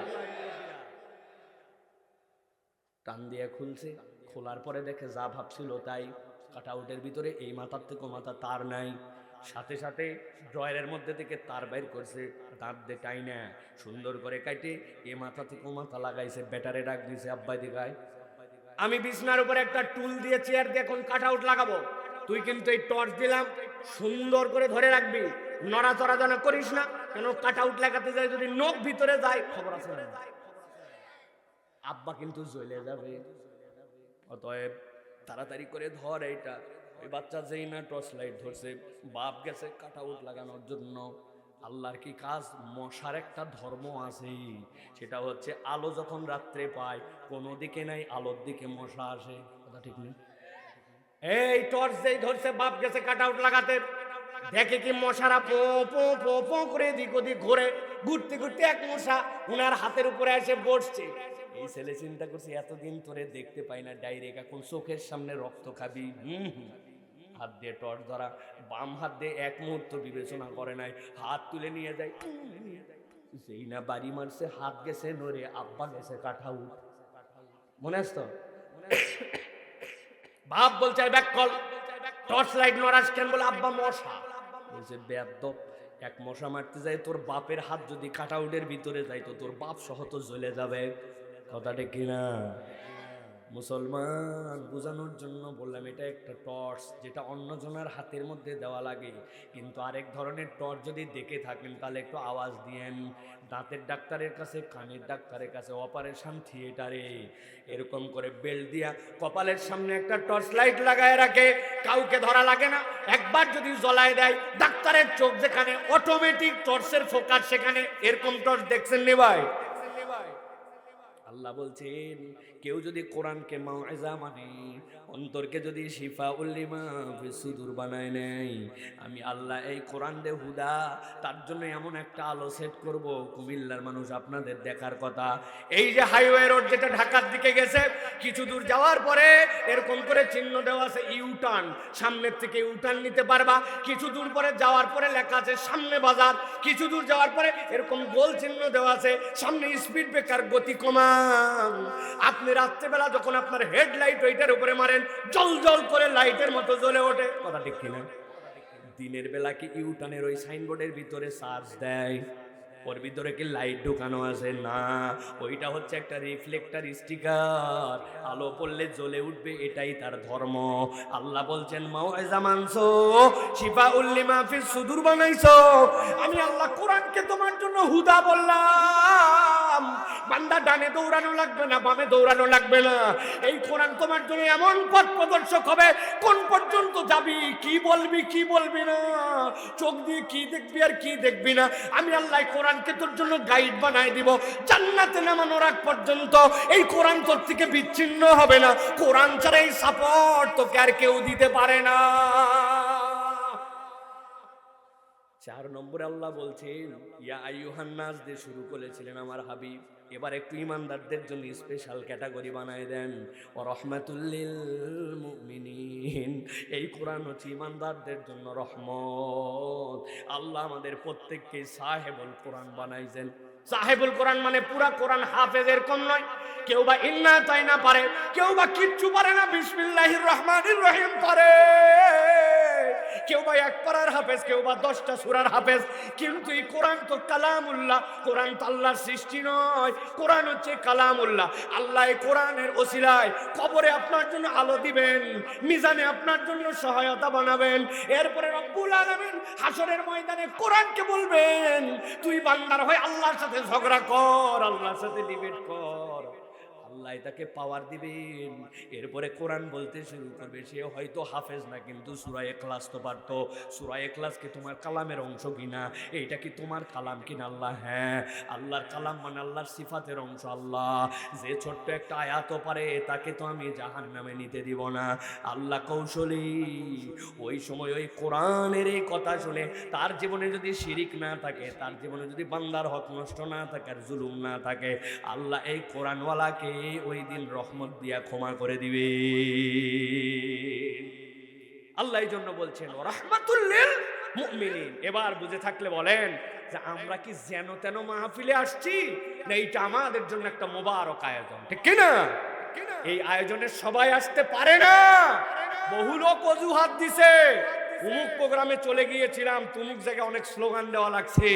টান দিয়ে খুলছে, খোলার পরে দেখে যা ভাবছিল তাই। কাট আউটের ভিতরে এই মাথার থেকে মাথা তার নাই। সাথে সাথে ড্রয়ারের মধ্যে থেকে তার বাইর করছে, দাঁত দিয়ে টাইনা সুন্দর করে কাটে এ মাথা থেকে মাথা লাগাইছে, ব্যাটারে ডাক দিয়েছে, আব্বাই দিঘায় আমি বিছনার উপরে একটা টুল দিয়ে চেয়ার দিয়ে এখন কাট আউট লাগাবো, তুই কিন্তু এই টর্চ দিলাম সুন্দর করে ধরে রাখবি, নড়াচড়া যেন করিস না, কেন কাট আউট লাগাতে যায় যদি নখ ভিতরে যায় খবর আছে না, আব্বা কিন্তু জ্বলে যাবে। অতএব তাড়াতাড়ি করে ধর এইটা। ওই বাচ্চা যেই না টর্চ লাইট ধরছে, বাপ গেছে কাট আউট লাগানোর জন্য। আল্লাহর কি কাজ? মশার একটা ধর্ম আছে, সেটা হচ্ছে আলো যখন রাত্রে পায়, কোনো দিকে নাই, আলোর দিকে মশা আসে। কথা ঠিক নেই? এই টর্চ যেই ধরছে, বাপ গেছে কাট আউট লাগাতে, দেখে কি মশারা পো পো পো পো করে এদিক ওদিক ঘুরে, ঘুরতে ঘুরতে এক মশা উনার হাতের উপরে এসে বসছে। এই ছেলে চিন্তা করছে এতদিন ধরে দেখতে পাই না, ডাইরেক্ট এখন চোখের সামনে রক্ত খাবি। হাত দিয়ে টর্চ ধরা, বাম হাত দিয়ে এক মুহূর্ত বিবেচনা করে নাই, হাত তুলে নিয়ে যায়। যেই না বাড়ি মারছে, হাত গেছে নড়ে, আব্বা গেছে কাট আউট। মনে আছে তো? বাপ বলছে ব্যাক কল, টর্চ লাইট নড়াস কেন? বলে আব্বা মশা। বলছে বেয়াদব, এক মশা মারতে যায়, তোর বাপের হাত যদি কাট আউটের ভিতরে যায় তো তোর বাপ সহ তো জ্বলে যাবে। কথাটা কিনা? মুসলমান বোঝানোর জন্য বললাম, এটা একটা টর্চ যেটা অন্যজনের হাতের মধ্যে দেওয়া লাগে, কিন্তু আরেক ধরনের টর্চ যদি দেখে থাকেন তাহলে একটু আওয়াজ দিয়েন। দাঁতের ডাক্তারের কাছে, কানের ডাক্তারের কাছে, অপারেশন থিয়েটারে এরকম করে বেল্ট দিয়া কপালের সামনে একটা টর্চ লাইট লাগায় রাখে, কাউকে ধরা লাগে না। একবার যদি জ্বলায় দেয়, ডাক্তারের চোখ যেখানে, অটোমেটিক টর্চের ফোকাস সেখানে। এরকম টর্চ দেখছেন নি ভাই? আল্লাহ বলছেন কেউ যদি কোরআনকে মাউইজা মানে, অন্তরকে যদি শিফাউল লিমা ফিস সুদুর বানায় নেয়, আমি আল্লাহ এই কোরআন দে হুদা তার জন্য এমন একটা আলো সেট করব, কুমিল্লার মানুষ আপনাদের দেখার কথা। এই যে হাইওয়ে রোড যেটা ঢাকার দিকে গেছে, কিছু দূর যাওয়ার পরে এরকম করে চিহ্ন দেওয়া আছে ইউটার্ন, সামনের থেকে ইউটার্ন নিতে পারবা। কিছু দূর পরে যাওয়ার পরে লেখা আছে সামনে বাজার। কিছু দূর যাওয়ার পরে এরকম গোল চিহ্ন দেওয়া আছে সামনে স্পিড ব্রেকার, গতি কমান। আপনি রাত্রেবেলা যখন আপনার হেডলাইট ওইটার উপরে মারেন, জল জল করে লাইটের মতো জ্বলে ওঠে, কথা ঠিক কিনা? দিনের বেলা কি ইউটার্নের ওই সাইনবোর্ডের ভিতরে চার্জ দেয়? ওর ভিতরে কি লাইট ঢুকানো আছে? না, ওইটা হচ্ছে একটা রিফ্লেক্টর স্টিকার, আলো পড়লে জ্বলে উঠবে, এটাই তার ধর্ম। আল্লাহ বলছেন মাউইজা মানছো, শিফাউল লিমা ফিস সুদুর বানাইছো, আমি আল্লাহ কোরআনকে তোমার জন্য হুদা বললাম। বান্দা ডানে দৌড়ানো লাগবে না, বামে দৌড়ানো লাগবে না, এই কোরআন তোমার জন্য এমন পথ প্রদর্শক হবে, কোন পর্যন্ত যাবি, কি বলবি কি বলবি না, চোখ দিয়ে কি দেখবি আর কি দেখবি না, আমি আল্লাহ কোরআনকে তোর জন্য গাইড বানাই দিব। জান্নাতে নামানোর আগ পর্যন্ত এই কোরআন তোর থেকে বিচ্ছিন্ন হবে না। কোরআন ছাড়া এই সাপোর্ট তোকে আর কেউ দিতে পারে না। 4 নম্বরে আল্লাহ বলছেন ইয়া আইয়ুহান নাস দিয়ে শুরু করেছিলেন আমার হাবিব, এবার একটু ইমানদারদের জন্য স্পেশাল ক্যাটাগরি বানায় দেন, ও রহমাতুল লিল মুমিনিন। এই কোরআন হচ্ছে ইমানদারদের জন্য রহমত। আল্লাহ আমাদের প্রত্যেককে সাহেবুল কোরআন বানাইছেন। সাহেবুল কোরআন মানে পুরা কোরআন হাফেজ এরকম নয়। কেউ বা ইন্না তাই না পারে, কেউ বা কিচ্ছু পারে না, বিসমিল্লাহির রহমানির রহিম পারে, কেউ বা এক পারার হাফেজ, কেউ বা 10টা সূরার হাফেজ। কিন্তু এই কোরআন তো কালামুল্লাহ, কোরআন তো আল্লাহর সৃষ্টি নয়, কোরআন হচ্ছে কালামুল্লাহ। আল্লাহ এই কোরআনের ওসিলায় কবরে আপনার জন্য আলো দিবেন, মিজানে আপনার জন্য সহায়তা বানাবেন। এরপরে রব্বুল আলামিন হাসরের ময়দানে কোরআনকে বলবেন তুই বান্দার হয়ে আল্লাহর সাথে ঝগড়া কর, আল্লাহর সাথে ডিবেট কর, আল্লাহ তাকে পাওয়ার দিবেন। এরপরে কোরআন বলতে শুরু করবে, সে হয়তো হাফেজ না, কিন্তু সূরা ইখলাস তো পারতো। সূরা ইখলাস কি তোমার কালামের অংশ কিনা? এইটা কি তোমার কালাম কিনা? আল্লাহ হ্যাঁ, আল্লাহর কালাম মানে আল্লাহর সিফাতের অংশ। আল্লাহ যে ছোট্ট একটা আয়াতও পারে তাকে তো আমি জাহান্নামে নিতে দিব না। আল্লাহ কৌশলী। ওই সময় ওই কোরআনের এই কথা শুনে তার জীবনে যদি শিরিক না থাকে, তার জীবনে যদি বান্দার হক নষ্ট না থাকে আর জুলুম না থাকে, আল্লাহ এই কোরআনওয়ালাকে ওই দিন রহমত দিয়া ক্ষমা করে দিবে। আল্লাহ এই জন্য বলছেন ও রাহমাতুল লিল মুমিনিন। এবার বুঝে থাকলে বলেন যে আমরা কি যেন তেন মাহফিলে আসছি, না এইটা আমাদের জন্য একটা মোবারক আয়োজন, ঠিক কিনা? এই আয়োজনে সবাই আসতে পারে না, বহু লোক অজুহাত দিছে, অমুক প্রোগ্রামে চলে গিয়েছিলাম, তুমুক জায়গায় অনেক স্লোগান দেওয়া লাগছে,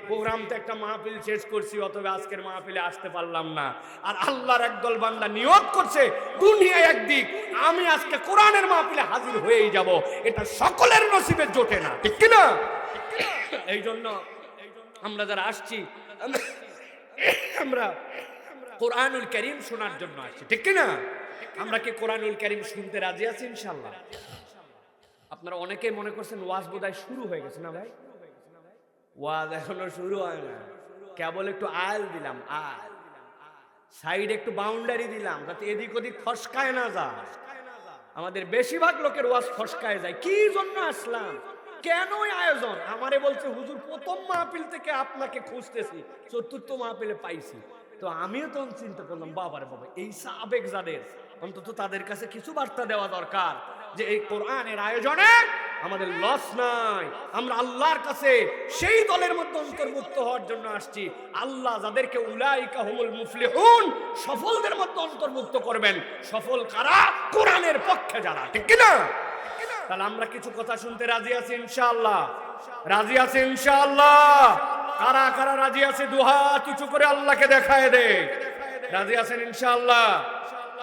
প্রোগ্রামতে একটা মাহফিল শেষ করছি, অথবা আজকের মাহফিলে আসতে পারলাম না। আর আল্লাহর একদল বান্দা নিয়ত করছে দুনিয়ায় একদিক, আমি আজকে কোরআনের মাহফিলে হাজির হয়েই যাব। এটা সকলের নসিবে জোটে না, ঠিক কিনা? এই জন্য আমরা যারা আসছি, আমরা কোরআনুল কারীম শোনার জন্য আসছি, ঠিক কিনা? আমরা কি কোরআনুল কারীম শুনতে রাজি আছি ইনশাআল্লাহ? আপনারা অনেকেই মনে করছেন ওয়াজ বোধহয় শুরু হয়ে গেছে। না ভাই, ওয়াজ এখনো শুরু হয় না, কেবল একটু আয়াল দিলাম, আয়াল সাইড একটু বাউন্ডারি দিলাম, যাতে এদিক ওদিক ফসকায় না যায়। আমাদের বেশিরভাগ লোকের ওয়াজ ফসকায় যায়। কি জন্য আসলাম, কেন আয়োজন? আমারে বলছে হুজুর প্রথম মাহফিল থেকে আপনাকে খুঁজতেছি, ৪র্থ মাহফিলে পাইছি। তো আমিও তখন চিন্তা করলাম, বাবারে বাবা, এই সাবেক যাদের, অন্তত তাদের কাছে কিছু বার্তা দেওয়া দরকার যে এই কোরআনের আয়োজনে আমাদের লস নাই, আমরা আল্লাহর কাছে সেই দলের মধ্যে অন্তর্ভুক্ত হওয়ার জন্য আসছি। আল্লাহ যাদেরকে উলাইকা হুমুল মুফলিহুন, সফলদের মধ্যে অন্তর্ভুক্ত করবেন। সফল কারা? কোরআনের পক্ষে যারা, ঠিক কিনা? তাহলে আমরা কিছু কথা শুনতে রাজি আছি ইনশাআল্লাহ? রাজি আছি ইনশাআল্লাহ? কারা কারা রাজি আছে দুহাত উঁচু করে আল্লাহকে দেখায় দে। রাজি আছেন ইনশাআল্লাহ?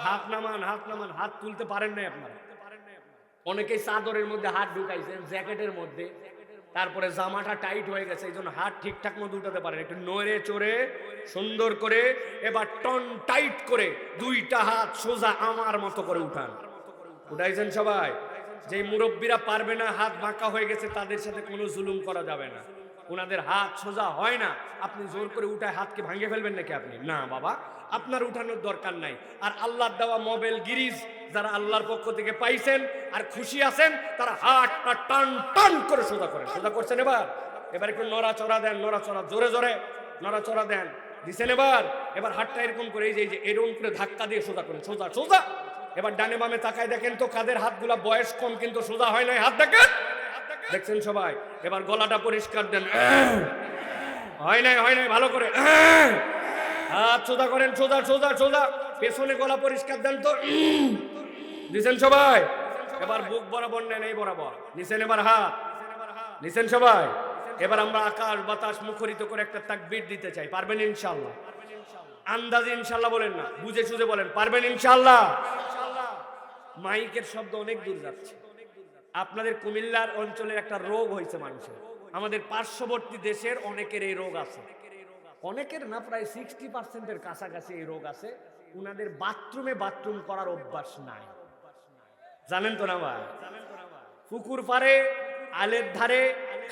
হাত নামান, হাত নামান। হাত তুলতে পারেন না আপনারা? অনেকেই চাদরের মধ্যে হাত ঢুকাইছেন, জ্যাকেটের মধ্যে, তারপরে জামাটা টাইট হয়ে গেছে, এই জন্য হাত ঠিকঠাক মতো উঠাতে পারেন। একটু নড়ে চড়ে সুন্দর করে এবার টন টাইট করে 2টা হাত সোজা আমার মতো করে উঠান। উঠাইছেন সবাই? যে মুরব্বীরা পারবে না, হাত বাঁকা হয়ে গেছে, তাদের সাথে কোনো জুলুম করা যাবে না। ওনাদের হাত সোজা হয় না, আপনি জোর করে উঠায় হাতকে ভাঙিয়ে ফেলবেন নাকি আপনি? না বাবা, আপনার উঠানোর দরকার নাই। আর আল্লাহর দেওয়া মোবাইল গিরিজ যারা আল্লাহর পক্ষ থেকে পাইছেন আর খুশি আছেন, তারা হাতটা টান টান করে সোজা করেন। সোজা করছেন এবার একটু নড়াচড়া দেন, নড়াচড়া জোরে জোরে নড়াচড়া দেন, দিছেন এবার হাতটা এরকম করে এই যে এরকম করে ধাক্কা দিয়ে সোজা করেন, সোজা সোজা। এবার ডানে বামে তাকায় দেখেন তো কাদের হাতগুলা বয়স কম কিন্তু সোজা হয় নাই, হাত দেখেন, দেখছেন সবাই। এবার গলাটা পরিষ্কার দেন, হয় নাই ভালো করে, হাত সোজা করেন, সোজা সোজা সোজা। পেছনে গলা পরিষ্কার দেন তো, দিছেন সবাই। এবার বুক বরাবর নেন, এই বরাবর নিছেন, এবার হাত নিছেন সবাই। এবার আমরা আকাশ বাতাস মুখরিত করে একটা তাকবীর দিতে চাই, পারবেন ইনশাআল্লাহ? আন্দাজে ইনশাআল্লাহ বলেন না, বুঝে সুঝে বলেন, পারবেন ইনশাআল্লাহ? মাইকের শব্দ অনেক দূর যাচ্ছে। আপনাদের কুমিল্লার অঞ্চলের একটা রোগ হয়েছে মানুষের, আমাদের পার্শ্ববর্তী দেশের অনেকের এই রোগ আছে, অনেকের না প্রায় 60% কাছাকাছি এই রোগ আছে। উনাদের বাথরুম করার অভ্যাস নাই, জানেন তো না ভাই? পুকুর পারে, আলের ধারে,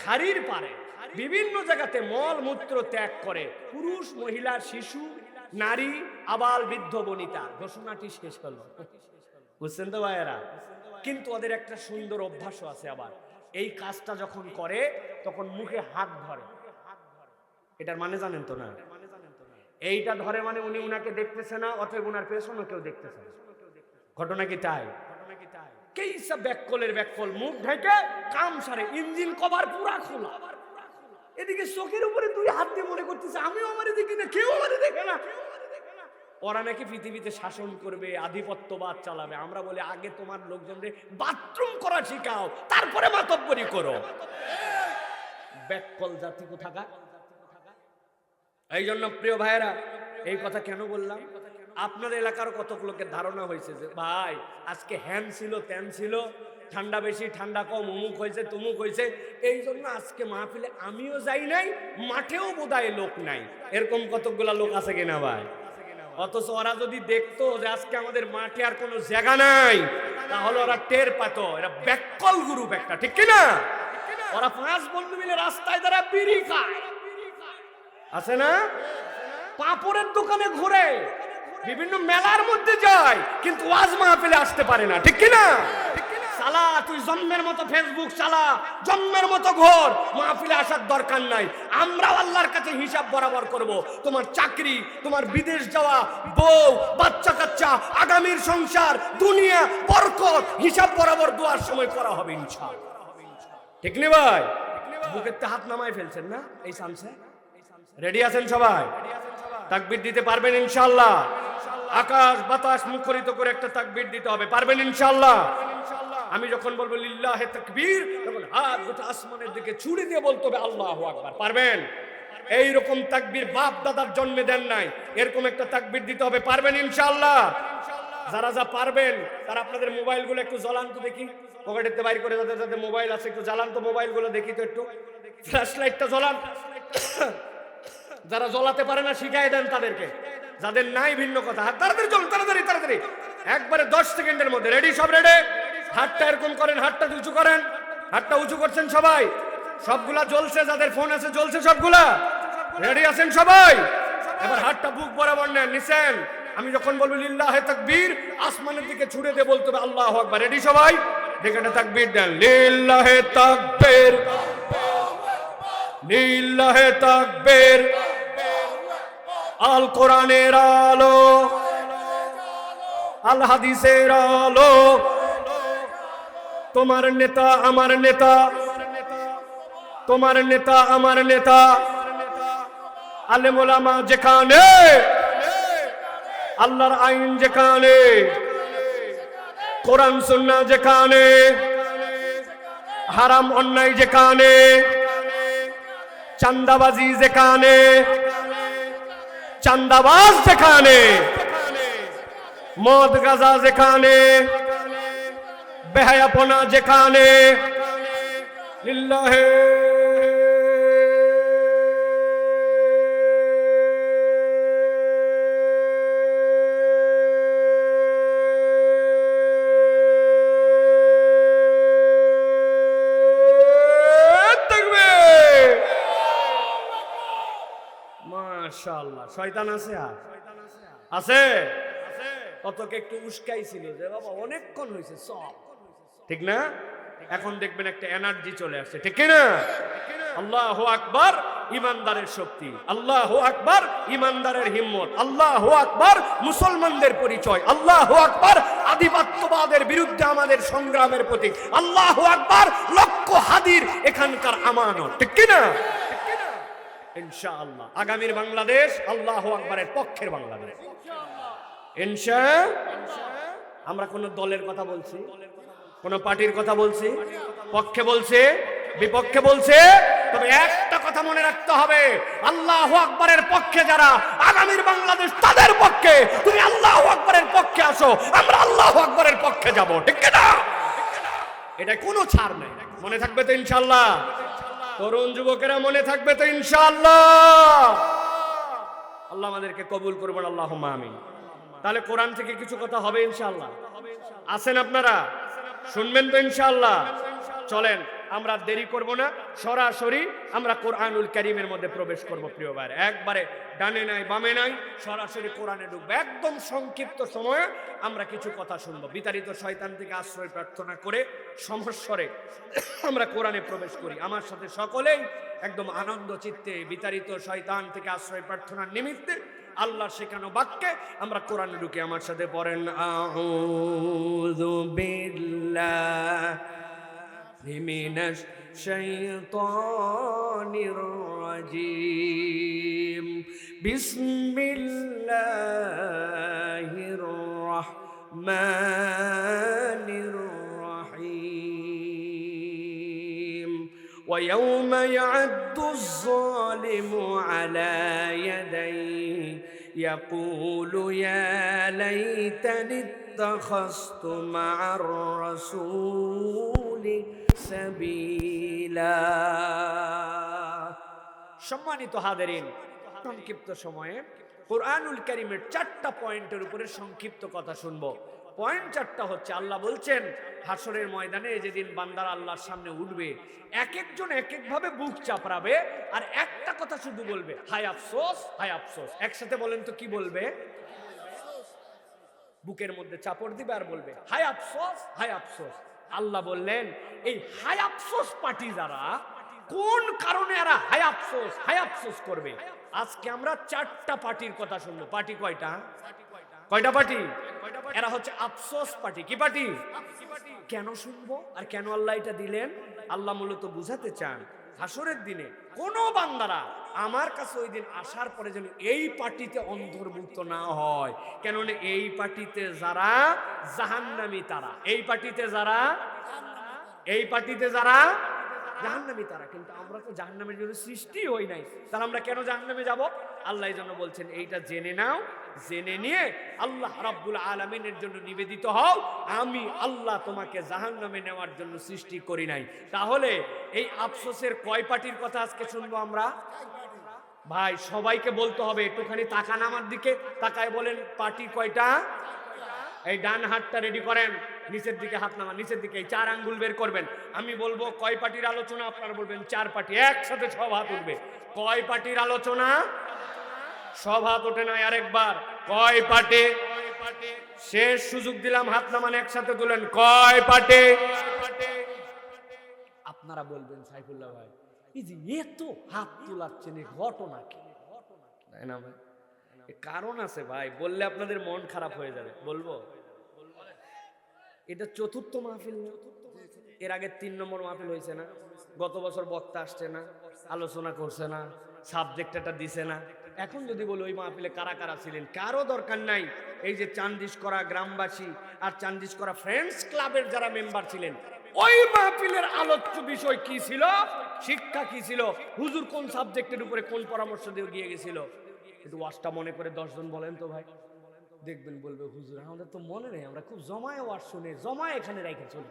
খাড়ির পারে বিভিন্ন জায়গাতে মল মূত্র ত্যাগ করে পুরুষ, মহিলা, শিশু, নারী, আবাল, বৃদ্ধ, বনিতা। ঘোষণাটি শেষ হলো, বুঝছেন তো ভাইয়েরা? কিন্তু ওদের একটা সুন্দর অভ্যাসও আছে আবার, এই কাজটা যখন করে তখন মুখে হাত ধরে। এটার মানে জানেন তো না? এইটা ধরে মানে উনি উনাকে দেখতেছে না, অতএব উনার পেছনে কেউ দেখতেছে না। ঘটনা কি তাই? কেইসা ব্যাককলের ব্যাককল, মুখ ঢেকে কাম সারে, ইঞ্জিন কভার পুরা খোলা। এদিকে চোখের উপরে দুই হাত দিয়ে মনে করতেছে আমিও আমারে দেখি না, কেউ আমারে দেখে না। ওরা নাকি পৃথিবীতে শাসন করবে, আধিপত্যবাদ চালাবে। আমরা বলি আগে তোমার লোকজনদের বাথরুম করা শিখাও, তারপরে মাতব্বরি করো। ব্যাককল জাতি কোথাকার। এই জন্য প্রিয় ভাইয়েরা, এই কথা কেন বললাম? আপনাদের এলাকার কত লোকের ধারণা হয়েছে যে ভাই আজকে হ্যান ছিল ত্যান ছিল, ঠান্ডা বেশি ঠান্ডা কম, অমুক হয়েছে তুমুক হয়েছে, এই জন্য আজকে মাহফিলে আমিও যাই নাই, মাঠেও বোধহয় লোক নাই। এরকম কতগুলা লোক আছে কিনা ভাই? অথচ ওরা যদি দেখতো যে আজকে আমাদের মাঠে আর কোনো জায়গা নাই, তাহলে ওরা টের পাত এরা ব্যাককল গ্রুপ একটা, ঠিক কিনা? ওরা 5 বন্ধু মিলে রাস্তায় দ্বারা বিড়ি খায়, আছে না? পাপড়ের দোকানে ঘুরে, বিভিন্ন মেলার মধ্যে যায়, কিন্তু ওয়াজ মাহফিলে আসতে পারে না, ঠিক কিনা? চালা তুই জন্মের মতো ফেসবুক চালা, জন্মের মতো ঘর, মাহফিলে আসার দরকার নাই। আমরা আল্লাহর কাছে হিসাব বরাবর করব। তোমার চাকরি, তোমার বিদেশ যাওয়া, বউ, বাচ্চা কাচ্চা, আগামীর সংসার, দুনিয়া, বরকত, হিসাব বরাবর দোয়ার সময় করা হবে ইনশাআল্লাহ, ঠিক নি ভাই? বুকেতে হাত নামায় ফেলছেন না এই চান্সে? রেডি আছেন সবাই? তাকবীর দিতে পারবেন ইনশাআল্লাহ? আকাশ বাতাস মুখরিত করে একটা তাকবীর দিতে হবে, পারবেন ইনশাআল্লাহ? আমি যখন বলবো লিল্লাহে তাকবীর, তখন হাত দুটো আসমানের দিকে ছুড়ে দিয়ে বলতে হবে আল্লাহু আকবার, পারবেন? এইরকম তাকবীর বাপ দাদার জন্মে দেন নাই, এরকম একটা তাকবীর দিতে হবে, পারবেন ইনশাআল্লাহ? যারা যা পারবেন তারা আপনাদের মোবাইলগুলো একটু জ্বালান তো দেখি, পকেটেতে বাইর করে যাদের যাদের মোবাইল আছে একটু জ্বালান তো মোবাইলগুলো দেখি তো, একটু ফ্ল্যাশ লাইটটা জ্বালান। যারা জ্বলাতে পারে না শিখাই দেন তাদেরকে, যাদের নাই ভিন্ন কথা। হাত তাড়াতাড়ি জ্বলুন, তাড়াতাড়ি তাড়াতাড়ি, একবারে 10 সেকেন্ডের মধ্যে। রেডি? সব রেডি? হাতটা এরকম করেন, হাতটা উঁচু করেন, হাতটা উঁচু করছেন সবাই। সবগুলা জ্বলছে, যাদের ফোন আছে জ্বলছে সবগুলা। রেডি আছেন সবাই? এবার হাতটা বুক বরাবর নেন, নিছেন। আমি যখন বলবো লিল্লাহে তাকবীর, আসমানের দিকে ছুড়ে দিয়ে বলতে হবে আল্লাহু আকবার। রেডি সবাই? দেখে একটা তাকবীর দেন, লিল্লাহে তাকবীর, লিল্লাহে তাকবীর। আল কোরআনের আলো, আল হাদিসের আলো, তোমার নেতা আমার নেতা, তোমার নেতা আমার নেতা, আলেম ওলামা যেখানে, আল্লাহর আইন যেখানে, কোরআন সুন্নাহ যেখানে, হারাম অন্যায় যেখানে, চান্দাবাজি যেখানে, চান্দাবাজ যেখানে, মদ গাঁজা যেখানে, বেহায়াপনা যেখানে, লিল্লাহে মাশাআল্লাহ। শয়তান আছে? আর আছে? ততকে একটু উস্কাইছিল যে বাবা অনেকক্ষণ হয়েছে সব, ঠিক না? এখন দেখবেন একটা এনার্জি চলে আসছে, ঠিক না? আল্লাহু আকবার ইমানদারের শক্তি, আল্লাহু আকবার ইমানদারের হিম্মত, আল্লাহু আকবার মুসলমানদের পরিচয়, আল্লাহু আকবার আধিপত্যবাদের বিরুদ্ধে আমাদের সংগ্রামের প্রতীক, আল্লাহু আকবার লক্ষ হাদির এখানকার আমানত, ঠিক না? ইনশাআল্লাহ আগামীর বাংলাদেশ আল্লাহু আকবারের পক্ষের বাংলাদেশ ইনশাআল্লাহ। আমরা কোন দলের কথা বলছি, কোন পার্টির কথা বলছি, পক্ষে বলছে বিপক্ষে বলছে, তবে একটা কথা মনে রাখতে হবে, আল্লাহু আকবারের পক্ষে যারা, আগামীর বাংলাদেশ তাদের পক্ষে। তুমি আল্লাহু আকবারের পক্ষে আসো, আমরা আল্লাহু আকবারের পক্ষে যাব, ঠিক না? এটা কোনো ছাড় নেই, মনে থাকবে তো ইনশাআল্লাহ? তরুণ যুবকেরা মনে থাকবে তো ইনশাআল্লাহ? আল্লাহ আমাদেরকে কবুল করবেন, আল্লাহুম্মা আমিন। তাহলে কোরআন থেকে কিছু কথা হবে ইনশাআল্লাহ। আছেন আপনারা? শুনবেন তো ইনশাআল্লাহ? চলেন আমরা দেরি করব না, সরাসরি আমরা কোরআনুল কারীমের মধ্যে প্রবেশ করব প্রিয় ভাই। একবারে ডানে নাই বামে নাই, সরাসরি কোরআনে ঢুকবো। একদম সংক্ষিপ্ত সময়ে আমরা কিছু কথা শুনবো। বিতাড়িত শয়তান থেকে আশ্রয় প্রার্থনা করে সমস্বরে আমরা কোরআনে প্রবেশ করি। আমার সাথে সকলেই একদম আনন্দ চিত্তে বিতাড়িত শয়তান থেকে আশ্রয় প্রার্থনার নিমিত্তে আল্লাহর শেখানো বাক্যে আমরা কোরআনে ঢুকি। আমার সাথে পড়েন, আউযু বিল্লাহি মিনাশ শাইতানির রাজীম, বিসমিল্লাহির রাহমানির রাহিম। ويوم يعد الظالم على يديه يقول يا ليتني اتخذت مع الرسول سبيلا। সম্মানিত হাজিরিন, সংক্ষিপ্ত সময়ে কোরআনুল কারীমের 4টা পয়েন্টের উপরে সংক্ষিপ্ত কথা শুনবো। পয়েন্ট 4টা হচ্ছে, আল্লাহ বলছেন হাসরের ময়দানে যেদিন বান্দারা আল্লাহর সামনে উঠবে, এক একজন এক এক ভাবে বুক চাপড়াবে আর একটা কথা শুধু বলবে, হায় আফসোস, হায় আফসোস। একসাথে বলেন তো কি বলবে? বুকের মধ্যে চাপড় দিবে আর বলবে হায় আফসোস, হায় আফসোস। আল্লাহ বললেন এই হায় আফসোস পার্টি যারা, কোন কারণে এরা হায় আফসোস, হায় আফসোস করবে? আজকে আমরা 4টা পার্টির কথা শুনবো। পার্টি কয়টা? কয়টা পার্টি? এরা হচ্ছে আফসোস পার্টি। কি পার্টি? কেন শুনবো আর কেন আল্লাহ এটা দিলেন? আল্লাহ মূলত বুঝাতে চান হাসরের দিনে কোন বান্দারা আমার কাছে ওই দিন আসার পরে যেন এই পার্টিতে অন্তর্ভুক্ত না হয়। কেননা এই পার্টিতে যারা জাহান্নামী তারা, এই পার্টিতে যারা, এই পার্টিতে যারা জাহান্নামী তারা। কিন্তু আমরা তো জাহান্নামের জন্য সৃষ্টি হই নাই, তাহলে আমরা কেন জাহান্নামে যাব? আল্লাহ এই জন্য বলছেন এইটা জেনে নাও, জেনে নিয়ে আল্লাহ রাব্বুল আলামিনের জন্য নিবেদিত হও। আমি আল্লাহ তোমাকে জাহান্নামে নেওয়ার জন্য সৃষ্টি করি নাই। তাহলে এই আফসোসের কয় পার্টির কথা আজকে শুনবো আমরা? ভাই সবাইকে বলতে হবে, একটুখানি তাকান আমার দিকে, তাকায় বলেন পার্টি কয়টা? এই ডান হাতটা রেডি করেন, নিচের দিকে হাত নামান, নিচের দিকে 4 আঙ্গুল বের করবেন। আমি বলবো কয় পার্টির আলোচনা, আপনারা বলবেন 4 পার্টি। একসাথে সব হাত উঠবে। কয় পার্টির আলোচনা? সব হাত ওঠে না, আরেকবার কয় পার্টি? শেষ সুযোগ দিলাম, হাত নামান, একসাথে তুলেন। কয় পার্টি? আপনারা বলবেন সাইফুল্লাহ ভাই এই যে এত হাত তোলাচ্ছেন, এই ঘটনা কি? তাই না ভাই? কারণ আছে ভাই, বললে আপনাদের মন খারাপ হয়ে যাবে। বলবো এটা 4র্থ মাহফিল না? এর আগে 3 নম্বর মাহফিল হয়েছে না? গত বছর বক্তা আসছে না, আলোচনা করছে না, সাবজেক্ট এটা দিছে না। এখন যদি বলি ওই মাহফিলে কারা কারা ছিলেন, কারো দরকার নাই। এই যে চান্দিশ করা গ্রামবাসী আর চান্দিশ করা ফ্রেন্ডস ক্লাবের যারা মেম্বার ছিলেন, ওই মাহফিলের আলোচ্য বিষয় কি ছিল, শিক্ষা কি ছিল, হুজুর কোন সাবজেক্টের উপরে কোন পরামর্শ দিয়ে গিয়ে গেছিল, একটু ওয়াজটা মনে করে 10 জন বলেন তো ভাই। দেখবেন বলবে হুজুর আমাদের তো মনে নেই, আমরা খুব জমায় ওয়াজ শুনে জমায় এখানে রেখে চলে।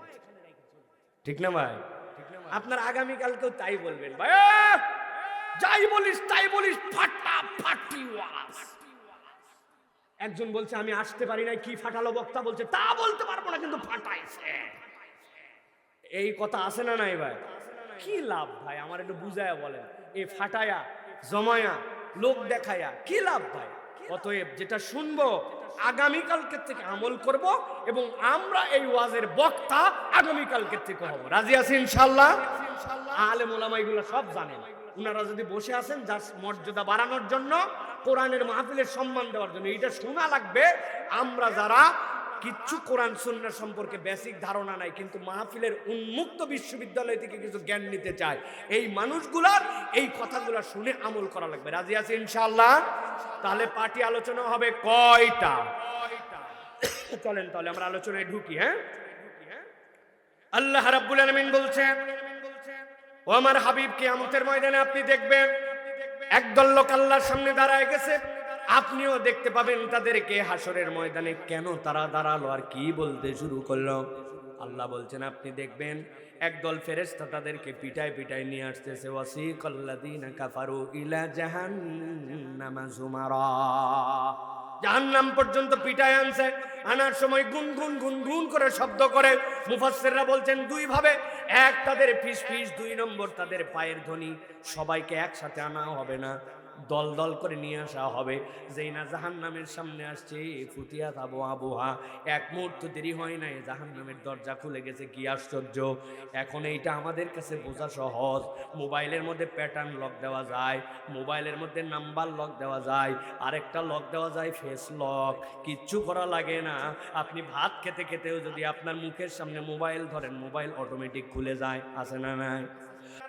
ঠিক না ভাই? আপনার আগামীকালকেও তাই বলবেন ভাই, যাই বলিস তাই বলিস, ফাটাফাটি ওয়াজ। একজন বলছে আমি আসতে পারি নাই, কি ফাটালো বক্তা? বলছে তা বলতে পারবো না, কিন্তু ফাটাইছে। এই কথা আছে না নাই ভাই? কি লাভ ভাই? আমার একটু বুঝায়া বলেন, এই ফাটায়া জমায়া লোক দেখায়া কি লাভ ভাই? অতএব যেটা শুনবো আগামীকালকে থেকে আমল করব এবং আমরা এই ওয়াজের বক্তা আগামীকালকে থেকে হব। রাজি আছি ইনশাআল্লাহ? আলেম ওলামা এগুলো সব জানেন। উনারা যদি বসে আছেন যার মর্যাদা বাড়ানোর জন্য, কোরআনের মাহফিলের সম্মান দেওয়ার জন্য, এটা শোনা লাগবে। আমরা যারা কিচ্ছু কোরআন সুন্নাহ সম্পর্কে বেসিক ধারণা নাই, কিন্তু মাহফিলের উন্মুক্ত বিশ্ববিদ্যালয় থেকে কিছু জ্ঞান নিতে চায়, এই মানুষগুলার এই কথাগুলো শুনে আমল করা লাগবে। রাজি আছে ইনশাআল্লাহ? তাহলে পার্টি আলোচনা হবে কয়টা? চলেন তাহলে আমরা আলোচনায় ঢুকি। হ্যাঁ, আল্লাহ রাব্বুল আলামিন বলছেন, ও আমার হাবিব, কিয়ামতের ময়দানে আপনি দেখবেন একদল লোক আল্লাহর সামনে দাঁড়ায় গেছে। আপনিও দেখতে পাবেন তাদেরকে হাসরের ময়দানে। কেন তারা দাঁড়ালো আর কি বলতে শুরু করলো? আল্লাহ বলছেন আপনি দেখবেন একদল ফেরেশতা তাদেরকে পিটায় পিটায় নিয়ে আসতেছে। ওয়াসিকাল্লাযীনা কাফারু ইলা জাহান্নামা যুমারা, জাহান্নাম পর্যন্ত পিটায় আনছে। আনার সময় গুনগুন গুনগুন করে শব্দ করে। মুফাসসিররা বলছেন দুই ভাবে, এক তাদের ফিস ফিস, দুই নম্বর তাদের পায়ের ধ্বনি। সবাইকে একসাথে আনা হবে না, দল দল করে নিয়ে আসা হবে। যেই না জাহান্নামের সামনে আসছে, ফুতিয়াত আবু আবুহা, এক মুহূর্ত দেরি হয় নাই, জাহান্নামের দরজা খুলে গেছে। কি আশ্চর্য! এখন এইটা আমাদের কাছে বোঝা সহজ। মোবাইলের মধ্যে প্যাটার্ন লক দেওয়া যায়, মোবাইলের মধ্যে নাম্বার লক দেওয়া যায়, আরেকটা লক দেওয়া যায় ফেস লক। কিচ্ছু করা লাগে না। আপনি ভাত খেতে খেতেও যদি আপনার মুখের সামনে মোবাইল ধরেন, মোবাইল অটোমেটিক খুলে যায়। আছে না নাই?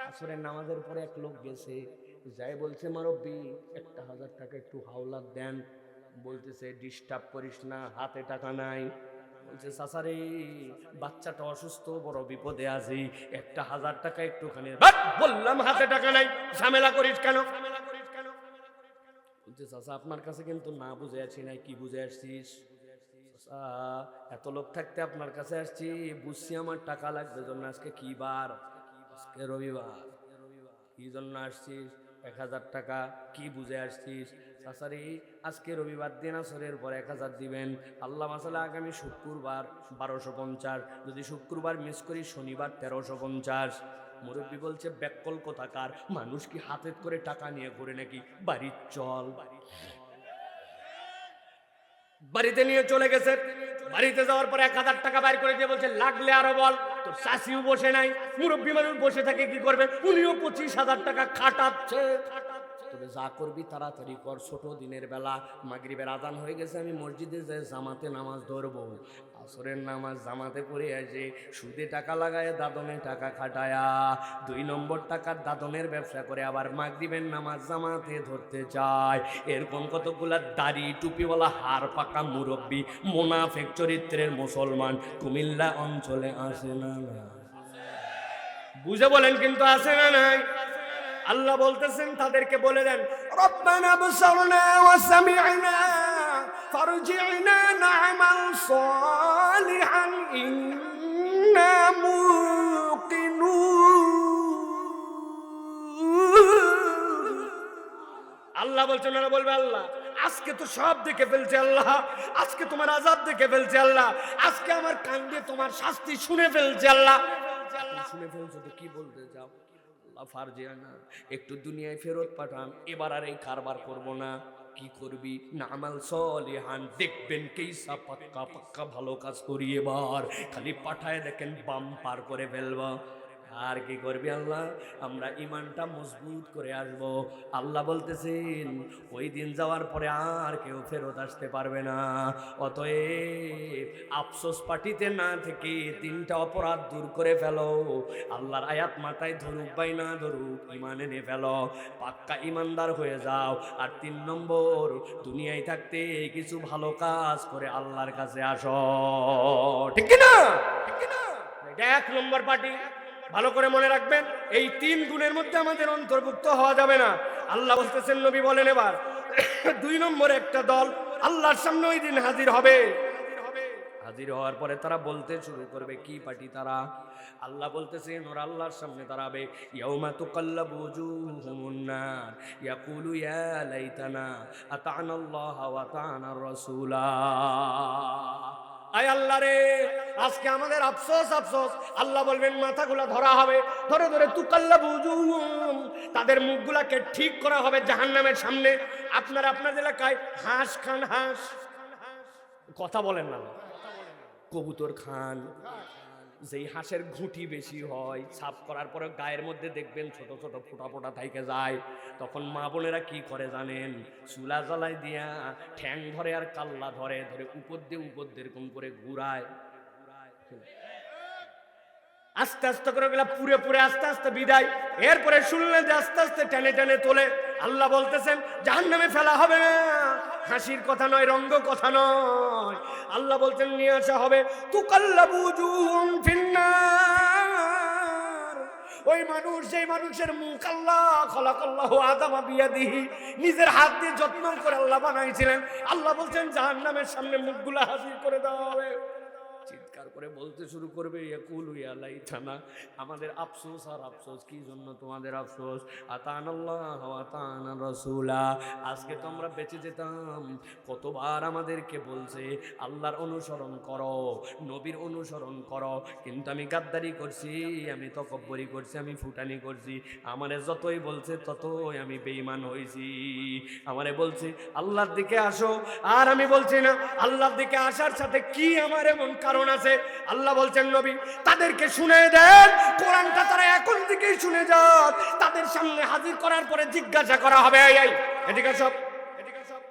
আসরের নামাজের পরে এক লোক গেছে, যাই বলছে মারব্বি 1000 টাকা একটু হাওলাত দেন। বলতেছে ডিস্টার্ব করিস না, হাতে টাকা নাই। বলছে চাচারে, বাচ্চাটা অসুস্থ, বড় বিপদে আছি, 1000 টাকা একটুখানি। বললাম হাতে টাকা নাই, ঝামেলা করিস কেন? বলছে চাচা আপনার কাছে কিন্তু না বুঝে আসি নাই। কি বুঝে আসছিস? চাচা এত লোক থাকতে আপনার কাছে আসছি, বুঝছি আমার টাকা লাগবে জন্য। আজকে কি বার? আজকে রবিবার। কি জন্য আসছিস? 1000 টাকা। কি বুঝে আসছিস? চাচারি আজকে রবিবার দিন আসরের পর 1000 দিবেন। আল্লাহ মাসালা আগামী শুক্রবার 1250, যদি শুক্রবার মিস করি শনিবার 1350। মুরব্বী বলছে ব্যাককল কোথাকার মানুষ কি হাতে করে টাকা নিয়ে ঘুরে নাকি? বাড়ির চল। বাড়িতে নিয়ে চলে গেছে। বাড়িতে যাওয়ার পর 1000 টাকা বাইর করে দিয়ে বলছে লাগলে আরো বল। তোর শাশিও বসে নাই, মুরব্বী মানুষ বসে থাকে কি করবে? উনিও 25,000 টাকা খাটাচ্ছে। তবে যা করবি তাড়াতাড়ি কর, ছোট দিনের বেলা মাগরিবের আজান হয়ে গেছে, আমি মসজিদে যে জামাতে নামাজ ধরবো। আসরের নামাজ জামাতে পড়ে আসে, সুদে টাকা লাগায়, দাদনে টাকা খাটায়া 2 নম্বর টাকার দাদনের ব্যবসা করে, আবার মাগরিবের নামাজ জামাতে ধরতে চায়। এরকম কতগুলা দাড়ি টুপিওয়ালা হাড় পাকা মুরব্বী মোনাফেক চরিত্রের মুসলমান কুমিল্লা অঞ্চলে আসে না? বুঝে বলেন কিন্তু আসে না নাই? আল্লাহ বলতেছেন তাদেরকে বলে দেন, রব্বানা বসারনা ওয়া সামি'না ফারজি'না না'মাল সালিহান ইন্না মুকিনুন। আল্লাহ বলছেন, ওরা বলবে আল্লাহ আজকে তো সব দেখে ফেলছে, আল্লাহ আজকে তোমার আযাব দেখে ফেলছে, আল্লাহ আজকে আমার কান দিয়ে তোমার শাস্তি শুনে ফেলছে। আল্লাহ শুনে ফেলছো তো কি বলতে চাও? ফারজিয়ানা, একটু দুনিয়ায় ফেরত পাঠান, এবার আর এই কারবার করব না। কি করবি? না আমাল সলিহান, দেখবেন কেইসা পাক্কা পাক্কা ভালো কাজ করি, এবার খালি পাঠায় দেখেন বাম পার করে ফেলবা। আর কি করবি? আল্লাহ আমরা ইমানটা মজবুত করে আসব। আল্লাহ বলতেছেন ওই দিন যাওয়ার পরে আর কেউ ফেরত আসতে পারবে না। অতএব আফসোস পার্টিতে না থেকে 3টা অপরাধ দূর করে ফেলো। আল্লাহর আয়াত মাথায় ধরুক বাই না ধরুক, ইমান এনে ফেলো, পাক্কা ইমানদার হয়ে যাও। আর 3 নম্বর, দুনিয়ায় থাকতে কিছু ভালো কাজ করে আল্লাহর কাছে আসো। ঠিক কিনা? ঠিক কিনা? এটা 1 নম্বর পার্টি। ভালো করে মনে রাখবেন, এই 3 গুণের মধ্যে আমাদের অন্তর্ভুক্ত হওয়া যাবে না। আল্লাহ বলতেছেন, নবী বলেন এবার 2 নম্বরে একটা দল আল্লাহর সামনে ওই দিন হাজির হবে। হাজির হওয়ার পরে তারা বলতে শুরু করবে। কি পার্টি তারা? আল্লাহ বলতেছেন ওরা আল্লাহর সামনে দাঁড়াবে। ইয়াউমা তুকাল্লাবু ওজুহুমুন নার ইয়াকুলু ইয়া লাইতানা আতা'না আল্লাহ ওয়া আতা'না রাসূলা। আয় আল্লাহ রে, আজকে আমাদের আফসোস আফসোস। আল্লাহ বলবেন মাথাগুলা ধরা হবে, ধরে ধরে তুকাল্লাবু উজুহুম, তাদের মুখগুলাকে ঠিক করা হবে জাহান্নামের সামনে। আপনারা আপনার এলাকায় হাঁস খান, হাঁস কথা বলেন না, কবুতর খান, যেই হাঁসের ঘুঁটি বেশি হয় সাফ করার পরে গায়ের মধ্যে দেখবেন ছোট ছোট ফোঁটা ফোঁটা থেকে যায়, তখন মা বোনেরা কি করে জানেন? চুলা জ্বালাই দিয়া ঠ্যাং ধরে আর কাল্লা ধরে ধরে উপর দিয়ে এরকম করে ঘুরায়, আস্তে আস্তে করে গেলা পুরে পুরে আস্তে আস্তে বিদায়। এরপরে শুনলেন যে আস্তে আস্তে টেনে টেনে তোলে। আল্লাহ বলতেছেন জাহান্নামে ফেলা হবে না, হাসির কথা নয়, রঙ্গ কথা নয়। আল্লাহ বলছেন নিয়ে আসা হবে তুকাল্লাবু উজুহুম ফিন্নার। ওই মানুষ, যেই মানুষের মুখ আল্লাহ খলাকাল্লাহু আদামা বিয়াদিহি, নিজের হাত দিয়ে যত্ন করে আল্লাহ বানাইছিলেন। আল্লাহ বলছেন জাহান্নামের সামনে মুখগুলা হাসির করে দেওয়া হবে। চিৎকার করে বলতে শুরু করবে ইয়াকুলু ইয়া লাইতানা, আমাদের আফসোস আর আফসোস। কি জন্য তোমাদের আফসোস? আতানাল্লাহ ওয়া আতানা রাসূলা, আজকে তো আমরা বেঁচে যেতাম। কতবার আমাদেরকে বলছে আল্লাহর অনুসরণ করো, নবীর অনুসরণ করো, কিন্তু আমি গাদ্দারি করছি, আমি তকব্বরি করছি, আমি ফুটানি করছি। আমারে যতই বলছে ততই আমি বেঈমান হইছি। আমারে বলছে আল্লাহর দিকে আসো, আর আমি বলছি না। আল্লাহর দিকে আসার সাথে কি আমার এমন কারণ আছে? আল্লাহ বলছেন নবী তাদেরকে শুনে দেন কোরআনটা, তারা এখন থেকেই শুনে যাক। তাদের সামনে হাজির করার পরে জিজ্ঞাসা করা হবে, এই এদিকে সব,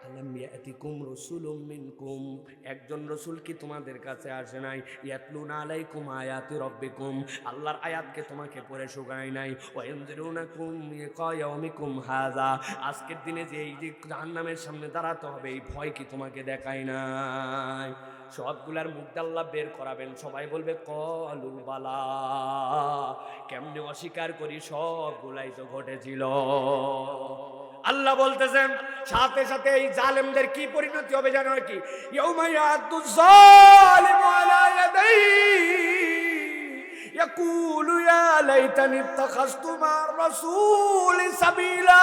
আলাম ইয়াতিকুম রাসূলুম মিনকুম, একজন রাসূল কি তোমাদের কাছে আসে নাই? ইয়াতলুনা আলাইকুম আয়াতি রাব্বিকুম, আল্লাহর আয়াতকে তোমাকে পড়ে শোনায় নাই? ওয়া ইনজিরুনাকুম লিকা ইয়াউমিকুম হাযা, আজকের দিনে যে এই যে জাহান্নামের সামনে দাঁড়াতে হবে এই ভয় কি তোমাকে দেখায় নাই? সবগুলার মুখ আল্লাহ বের করাবেন, সবাই বলবে কলু বালা। কেমনে অস্বীকার করি, সবগুলাই তো ঘটেছিল। আল্লাহ বলতেছেন সাথে সাথে এই জালেমদের কি পরিণতি হবে জানো কি? ইয়াউমা ইয়াদুজ জালিমু আলা ইয়াদাইহি ইয়াকুলু ইয়া লাইতানি ইত্তাখাযতু মা'আর রাসূলি সাবিলা।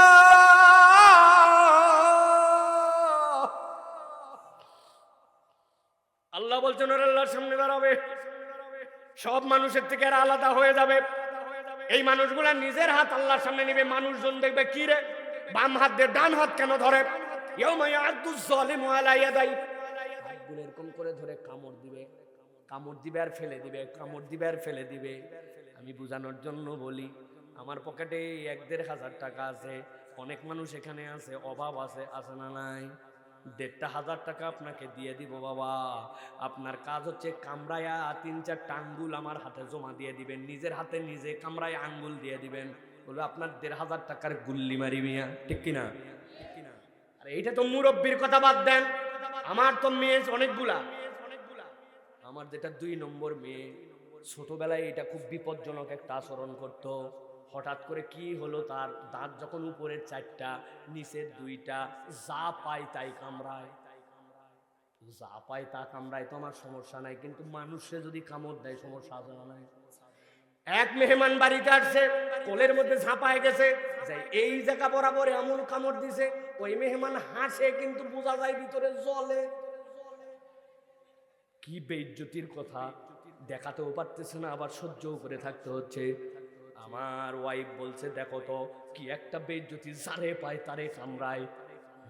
আল্লাহ বলছেন ওরা আল্লাহর সামনে দাঁড়াবে, সব মানুষের থেকে এরা আলাদা হয়ে যাবে। এই মানুষগুলা নিজের হাত আল্লাহর সামনে নিবে, মানুষজন দেখবে কি রে বাম হাত দিয়ে ডান হাত কেন ধরে? ইয়াউমা ইয়াদুজ জালিমু আলা ইয়াদাইহি, হাতগুলো এরকম করে ধরে কামড় দিবে, কামড় দিবে আর ফেলে দিবে, কামড় দিবে আর ফেলে দিবে। আমি বোঝানোর জন্য বলি, আমার পকেটে 1-1.5 টাকা আছে, অনেক মানুষ এখানে আছে, অভাব আছে, আছে না নাই? 1,500 টাকা আপনাকে দিয়ে দিব বাবা, আপনার কাজ হচ্ছে কামড়ায়া 3-4 আঙ্গুল আমার হাতে জমা দিয়ে দিবেন, নিজের হাতে নিজে কামড়ায় আঙ্গুল দিয়ে দিবেন, বলবে আপনার 1,500 টাকার গুল্লি মারি মিয়া, ঠিক কিনা? আরে এইটা তো মুরব্বির কথা বাদ দেন, আমার তো মেয়ে অনেকগুলা, আমার যেটা 2 নম্বর মেয়ে, ছোটবেলায় এটা খুব বিপজ্জনক একটা আচরণ করতো। হঠাৎ করে কি হলো, তার দাঁত যখন উপরের 4টা নিচের 2টা, যা পায় তাই কামড়ায়, যা পায় তা কামড়ায়। তো আমার সমস্যা নাই, কিন্তু মানুষে যদি কামড় দেয় সমস্যা আছে না নাই? এক মেহমান বাড়িতে আসছে, কোলের মধ্যে ঝাঁপায় গেছে, যাই এই জায়গা বরাবর এমন কামড় দিছে, ওই মেহমান হাসে কিন্তু বোঝা যায় ভিতরে জ্বলে। কি বেইজ্জতির কথা, দেখাতেও পারতেছে না, আবার সহ্যও করে থাকতে হচ্ছে। আমার ওয়াইফ বলছে দেখো তো কি একটা বেইজ্জতি, যারে পায় তারে কামড়ায়,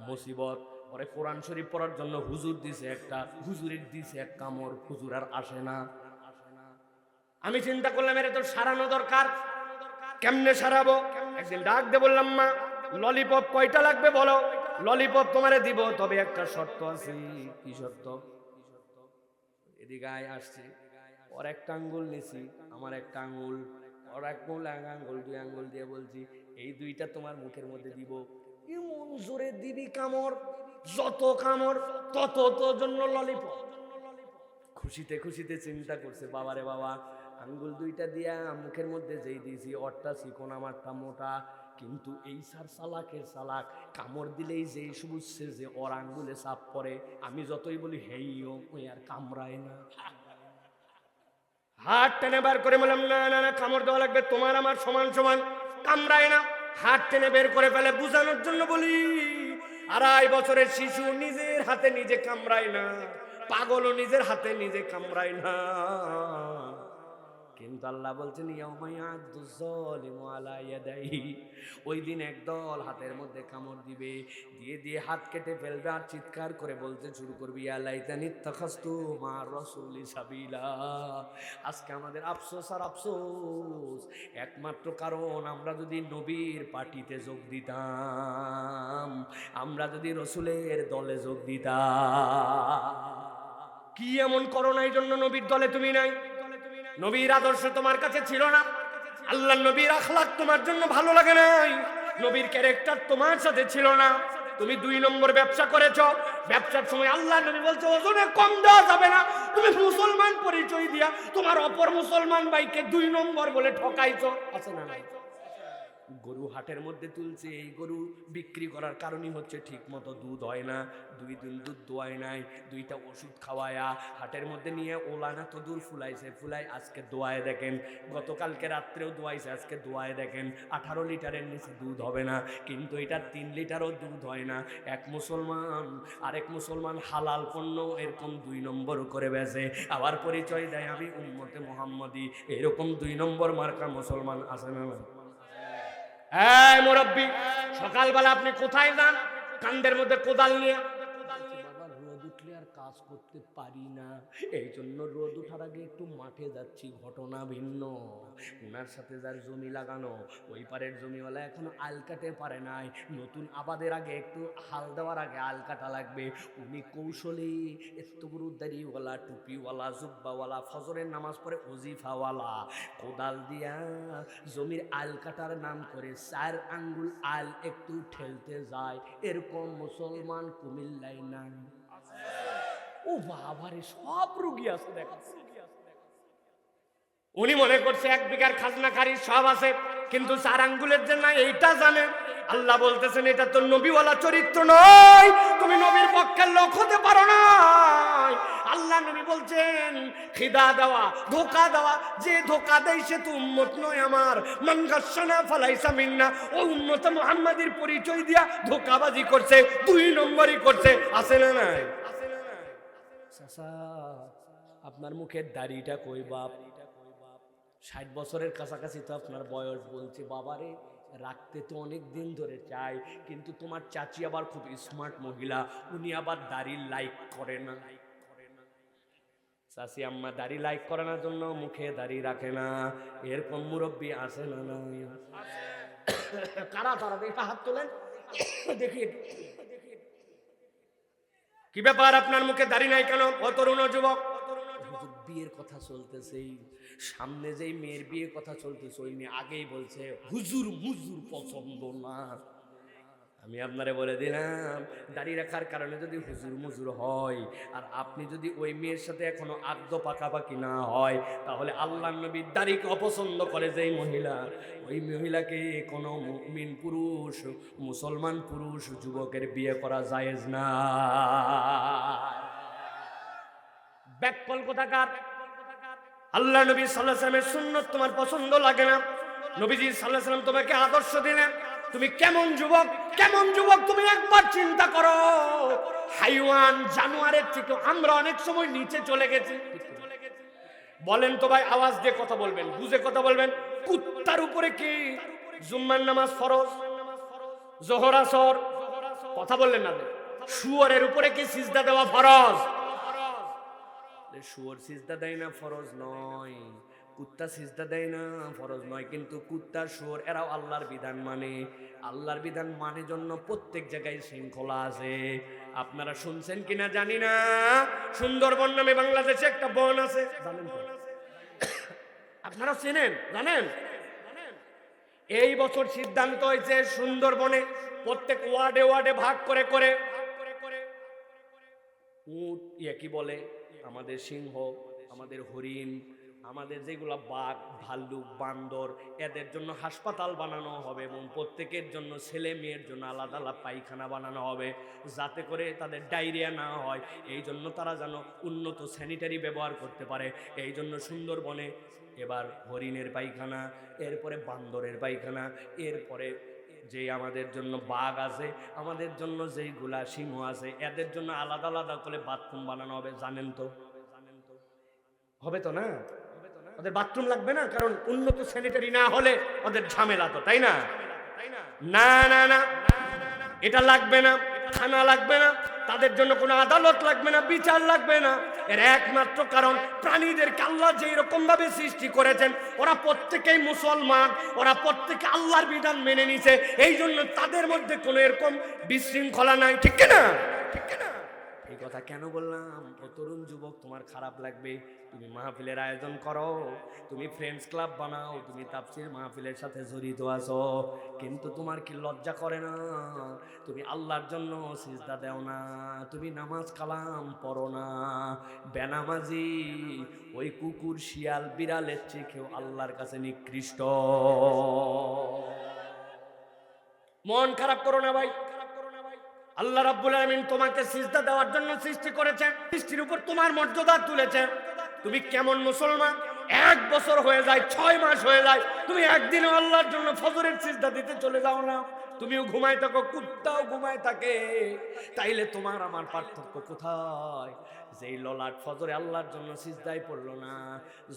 মুসিবত। পরে কোরআন শরীফ পড়ার জন্য হুজুর দিছে একটা, হুজুরের দিছে এক কামড়, হুজুর আর আসে না। আমি চিন্তা করলাম এর তো সারানো দরকার, কেমনে সারাবো? একদিন ডাক দিয়ে বললাম মা ললিপপ কয়টা লাগবে বলো, ললিপপ তোমারে দিব, তবে একটা শর্ত আছে। কি শর্ত? এদিকে আসছে, ওর একটা আঙ্গুল নিছি, আমার একটা আঙ্গুল, ওর এক আঙ্গুল 2 আঙ্গুল দিয়ে বলছি এই 2টা তোমার মুখের মধ্যে দিব। এমন জোরে দিবি কামড়, যত কামড় তত তোর জন্য ললিপপ। খুশিতে খুশিতে চিন্তা করছে বাবারে বাবা, আঙ্গুল 2টা দিয়া মুখের মধ্যে যেই দিয়েছি, ওরটা চিকন আমারটা মোটা, কিন্তু এই সার সালাকের সালাক, কামড় দিলেই যেই বুঝছে যে ওর আঙ্গুলে চাপ পড়ে, আমি যতই বলি হেইও ওই আর কামড়ায় না। হাত টেনে বার করে বললাম না না না, কামড় দেওয়া লাগবে, তোমার আমার সমান সমান, কামড়ায় না। হাত টেনে বের করে ফেলে, বুঝানোর জন্য বলি 2.5 বছরের শিশু নিজের হাতে নিজে কামড়ায় না, পাগলও নিজের হাতে নিজে কামড়ায় না। কিন্তু আল্লাহ বলছেন ওই দিন একদল হাতের মধ্যে কামড় দিবে, দিয়ে দিয়ে হাত কেটে ফেলবে আর চিৎকার করে বলতে শুরু করবি আলাইতানি তাখাস্তু মা রাসূলি সাবিলা। আজকে আমাদের আফসোস আর আফসোস, একমাত্র কারণ আমরা যদি নবীর পার্টিতে যোগ দিতাম, আমরা যদি রসুলের দলে যোগ দিতাম। কি এমন করো না এই জন্য নবীর দলে তুমি নাই? নবীর আদর্শ তোমার কাছে ছিল না, আল্লাহ নবীর আখলাক তোমার জন্য ভালো লাগে নাই, নবীর ক্যারেক্টার তোমার সাথে ছিল না, তুমি 2 নম্বর ব্যবসা করেছো। ব্যবসার সময় আল্লাহ নবী বলছে ওজনে কম দেওয়া যাবে না, তুমি মুসলমান পরিচয় দিয়া তোমার অপর মুসলমান ভাইকে 2 নম্বর বলে ঠকাইছো। আছে না নাই? গরু হাটের মধ্যে তুলছে, এই গরু বিক্রি করার কারণই হচ্ছে ঠিক মতো দুধ হয় না, 2 দিন দুধ দোয়ায় নাই, 2টা ওষুধ খাওয়ায়া হাটের মধ্যে নিয়ে ওলানা তো দূর ফুলাইছে, ফুলাই আজকে দোয়ায় দেখেন, গতকালকে রাত্রেও দোয়াইছে, আজকে দোয়ায় দেখেন 18 লিটারের নিচে দুধ হবে না, কিন্তু এটা 3 লিটারও দুধ হয় না। এক মুসলমান আরেক মুসলমান হালাল পণ্য এরকম 2 নম্বর করে বেচে, আবার পরিচয় দেয় আমি উম্মতে মুহাম্মাদি। এরকম 2 নম্বর মার্কা মুসলমান আছে না? এই মুরব্বি, সকালবেলা আপনি কোথায় যান? কান্দের মধ্যে কোদাল নিয়ে। বাবা রোদ উঠলে আর কাজ করতে পারি না, এই জন্য রোদ উঠার আগে একটু মাঠে যাচ্ছি। ঘটনা ভিন্ন, ওনার সাথে যার জমি লাগানো, ওই পারের জমিওয়ালা এখনো আল কাটে পারে নাই, নতুন আবাদের আগে একটু হাল দেওয়ার আগে আল কাটা লাগবে। উনি কৌশলে এত বড় দাড়িওয়ালা, টুপিওয়ালা, জুব্বাওয়ালা, ফজরের নামাজ পড়ে ওজিফাওয়ালা, কোদাল দিয়া জমির আল কাটার নাম করে 4 আঙ্গুল আল একটু ঠেলতে যায়। এরকম মুসলমান কুমিল্লায় নাই? ও বাবারে, সব রুগী আছে দেখা। উনি মনে করছে 1 বিঘার খাজনাকারী সব আছে, কিন্তু 4 আঙ্গুলের যে নাই এইটা জানে। আল্লাহ বলতেছেন এটা তো নবীওয়ালা চরিত্র নয়, তুমি নবীর পক্ষের লোক হতে পারো না। আল্লাহ নবী বলছেন খিদা দেওয়া, ধোকা দেওয়া, যে ধোকা দেয় সে তো উম্মত নয় আমার। মান গাশশানা ফালাইসা মিন্না, ও উম্মত মুহাম্মাদির পরিচয় দিয়া ধোকাবাজি করছে, 2 নম্বরই করছে। আছে না নাই? চাচা আপনার মুখের দাড়িটা কই বাপ? 60 বছরের কাছাকাছি তো আপনার বয়স, বলছে বাবারে রাখতে তো অনেক দিন ধরে চাই, কিন্তু তোমার চাচি আবার খুব স্মার্ট মহিলা, উনি আবার দাড়ি লাইক করে না। চাচি আম্মা দাড়ি লাইক করে না জন্য মুখে দাড়ি রাখে না। এরকম মুরব্বী আছে না নাই? কারা তারা দেখে হাত তোলেন দেখি। কি ব্যাপার আপনার মুখে দাড়ি নাই কেন? অতরুণ যুবক, বিয়ের কথা চলতেছে, সামনে যেই মেয়ের বিয়ের কথা চলতেছে ওই মেয়ে আগেই বলছে হুজুর মুজুর পছন্দ না। আমি আপনারে বলে দিলাম, দাড়ি রাখার কারণে যদি হুজুর মুজুর হয় আর আপনি যদি ওই মেয়ের সাথে এখনো আদ্য পাকাপাকি না হয়, তাহলে আল্লাহর নবীর দাড়িকে অপছন্দ করে যেই মহিলা, ওই মহিলাকে কোনো মুমিন পুরুষ, মুসলমান পুরুষ যুবকের বিয়ে করা জায়েজ না। ব্যাককল কোথাকার? আল্লাহ নবী সাল্লাল্লাহু আলাইহি ওয়াসাল্লামের সুন্নাত তোমার পছন্দ লাগে না, নবীজি সাল্লাল্লাহু আলাইহি ওয়াসাল্লাম তোমাকে আদর্শ দিলেন, তুমি কেমন যুবক, কেমন যুবক তুমি একবার চিন্তা করো। হাইওয়ান, জানোয়ারের থেকে আমরা অনেক সময় নিচে চলে গেছি। বলেন তো ভাই, আওয়াজ দিয়ে কথা বলবেন, বুঝে কথা বলবেন। কুত্তার উপরে কি জুম্মার নামাজ ফরজ, যোহর আসর? কথা বললেন না। শুয়োরের উপরে কি সিজদা দেওয়া ফরজ? শুয়োর সিজদা দেয় না, ফরজ নয়। কুত্তা সিজদা দেয় না, ফরজ নয়। কিন্তু কুত্তা, শুয়োর এরাও আল্লাহর বিধান মানে। আল্লাহর বিধান মানে জন্য প্রত্যেক জায়গায় শৃঙ্খলা আছে। আপনারা শুনছেন কিনা জানি না, সুন্দরবন নামে বাংলাদেশে একটা বন আছে, জানেন তো? আপনারা চেনেন, জানেন? এই বছর সিদ্ধান্ত হয়েছে সুন্দরবনে প্রত্যেক ওয়ার্ডে ওয়ার্ডে ভাগ করে করে উট, কি বলে, আমাদের সিংহ, আমাদের হরিণ, আমাদের যেগুলো বাঘ, ভাল্লুক, বান্দর, এদের জন্য হাসপাতাল বানানো হবে এবং প্রত্যেকের জন্য, ছেলে মেয়ের জন্য আলাদা আলাদা পায়খানা বানানো হবে, যাতে করে তাদের ডায়রিয়া না হয়। এই জন্য তারা যেন উন্নত স্যানিটারি ব্যবহার করতে পারে। এই জন্য সুন্দরবনে এবার হরিণের পায়খানা, এরপরে বান্দরের পায়খানা, এরপরে যে আমাদের জন্য বাঘ আছে, আমাদের জন্য যেইগুলা সিংহ আছে, এদের জন্য আলাদা আলাদা করে বাথরুম বানানো হবে, জানেন তো? হবে তো না? ওদের বাথরুম লাগবে না, কারণ উন্নত স্যানিটারি না হলে ওদের ঝামেলা তো, তাই না? না না না, এটা লাগবে না, থানা লাগবে না, তাদের জন্য কোনো আদালত লাগবে না, বিচার লাগবে না। এর একমাত্র কারণ প্রাণীদেরকে আল্লাহ যেই রকম ভাবে সৃষ্টি করেছেন, ওরা প্রত্যেকেই মুসলমান, ওরা প্রত্যেকে আল্লাহর বিধান মেনে নিছে, এই জন্য তাদের মধ্যে কোনো এরকম বিশৃঙ্খলা নাই, ঠিক না? ঠিক না? এই কথা কেন বললাম? ও তরুণ যুবক, তোমার খারাপ লাগবে, তুমি মাহফিলের আয়োজন করো, তুমি ফ্রেন্ডস ক্লাব বানাও, তুমি তাফসীর মাহফিলের সাথে জড়িত আছো, কিন্তু তোমার কি লজ্জা করে না? তুমি আল্লাহর জন্য সিজদা দাও না, তুমি নামাজ কালাম পড়ো না। বেনামাজি ওই কুকুর শিয়াল বিড়ালের চেয়েও আল্লাহর কাছে নিকৃষ্ট। মন খারাপ করো না ভাই, আল্লাহ রাব্বুল আলামিন তোমাকে সিজদা দেওয়ার জন্য সৃষ্টি করেছেন, সৃষ্টির উপর তোমার মর্যাদা তুলেছেন। তুমি কেমন মুসলমান, 1 বছর হয়ে যায়, 6 মাস হয়ে যায়, তুমি একদিনও আল্লাহর জন্য ফজরের সিজদা দিতে চলে যাও না? তুমিও ঘুমায় থাকো, কুত্তাও ঘুমায় থাকে, তাইলে তোমার আমার পার্থক্য কোথায়? যেই ললাট ফজরে আল্লাহর জন্য সিজদায় পড়লো না,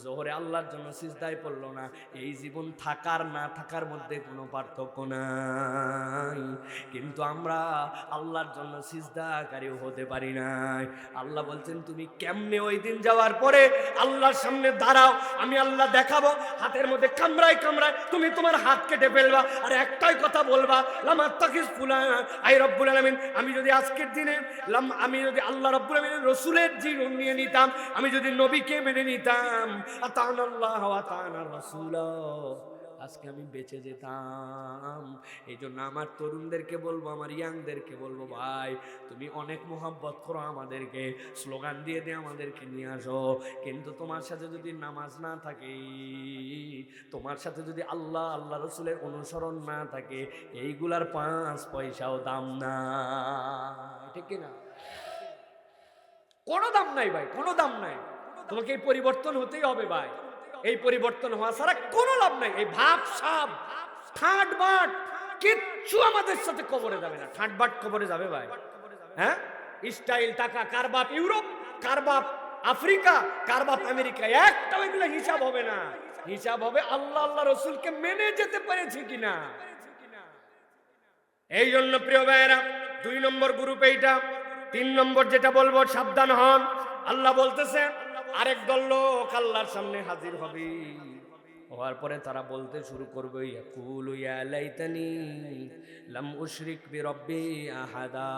জোহরে আল্লাহর জন্য সিজদায় পড়লো না, এই জীবন থাকার না থাকার মধ্যে কোনো পার্থক্য নাই। কিন্তু আমরা আল্লাহর জন্য সিজদাকারীও হতে পারি নাই। আল্লাহ বলছেন, তুমি কেমনে ওই দিন যাওয়ার পরে আল্লাহর সামনে দাঁড়াও, আমি আল্লাহ দেখাবো, হাতের মধ্যে কামড়ায় কামড়ায় তুমি তোমার হাত কেটে ফেলবা, আর একটাই কথা বলবা, লামা তাকিস ফুলানা আই রব্বুল আলামিন। আমি যদি আজকের দিনে আমি যদি আল্লাহ রব্বুল আলামিনের রাসূলের জীবন নিয়ে নিতাম, আমি যদি নবীকে মেনে নিতাম, আতানাল্লাহ ওয়া আতানার রাসূল, আজকে আমি বেঁচে যেতাম। এই জন্য আমার তরুণদেরকে বলবো, আমার ইয়াংদেরকে বলবো, ভাই তুমি অনেক মোহাব্বত করো আমাদেরকে, স্লোগান দিয়ে দিয়ে আমাদেরকে নিয়ে আসো, কিন্তু তোমার সাথে যদি নামাজ না থাকে, তোমার সাথে যদি আল্লাহ আল্লাহ রসুলের অনুসরণ না থাকে, এইগুলার 5 পয়সাও দাম না, ঠিক কিনা? কোনো দাম নাই ভাই, কোনো দাম নাই। তোমাকে এই পরিবর্তন হতেই হবে ভাই, এই পরিবর্তন হওয়া ছাড়া কোনো লাভ নাই। এই ভাব সাব ঠাট বাট কিচ্ছু আমাদের সাথে কবরে যাবে না। ঠাট বাট কবরে যাবে ভাই? হ্যাঁ, স্টাইল টাকা কার বাপ ইউরোপ, কার বাপ আফ্রিকা, কার বাপ আমেরিকা, একটা ওইগুলো হিসাব হবে না। হিসাব হবে আল্লাহ আল্লাহ রসুলকে মেনে যেতে পেরেছি কিনা। এই জন্য প্রিয় ভাইয়েরা, 2 নম্বর গ্রুপ এইটা। 3 নম্বর যেটা বলবো, সাবধান হন। আল্লাহ বলতেছে আরেক দল লোক আল্লাহর সামনে হাজির হবে, হওয়ার পরে তারা বলতে শুরু করবে, ইয়াকুলু ইয়া লাইতানি লাম উশরিক বিরব্বি আহাদা।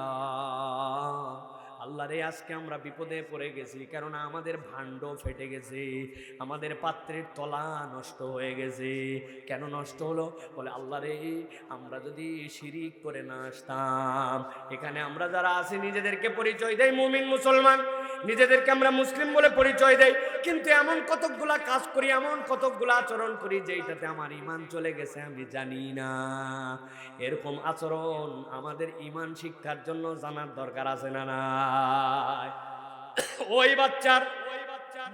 আল্লাহ রে, আজকে আমরা বিপদে পড়ে গেছি, কারণ আমাদের ভাণ্ড ফেটে গেছে, আমাদের পাত্রের তলা নষ্ট হয়ে গেছে। কেন নষ্ট হলো? বলে আল্লাহ রে, আমরা যদি শিরিক করে না আসতাম। এখানে আমরা যারা আছি নিজেদেরকে পরিচয় দেই মুমিন মুসলমান, নিজেদেরকে আমরা মুসলিম বলে পরিচয় দেই, কিন্তু এমন কতকগুলা কাজ করি, এমন কতকগুলা আচরণ করি যেটাতে আমার ঈমান চলে গেছে আমি জানি না। এরকম আচরণ আমাদের ঈমান শিক্ষার জন্য জানার দরকার আছে না না? ওই বাচ্চার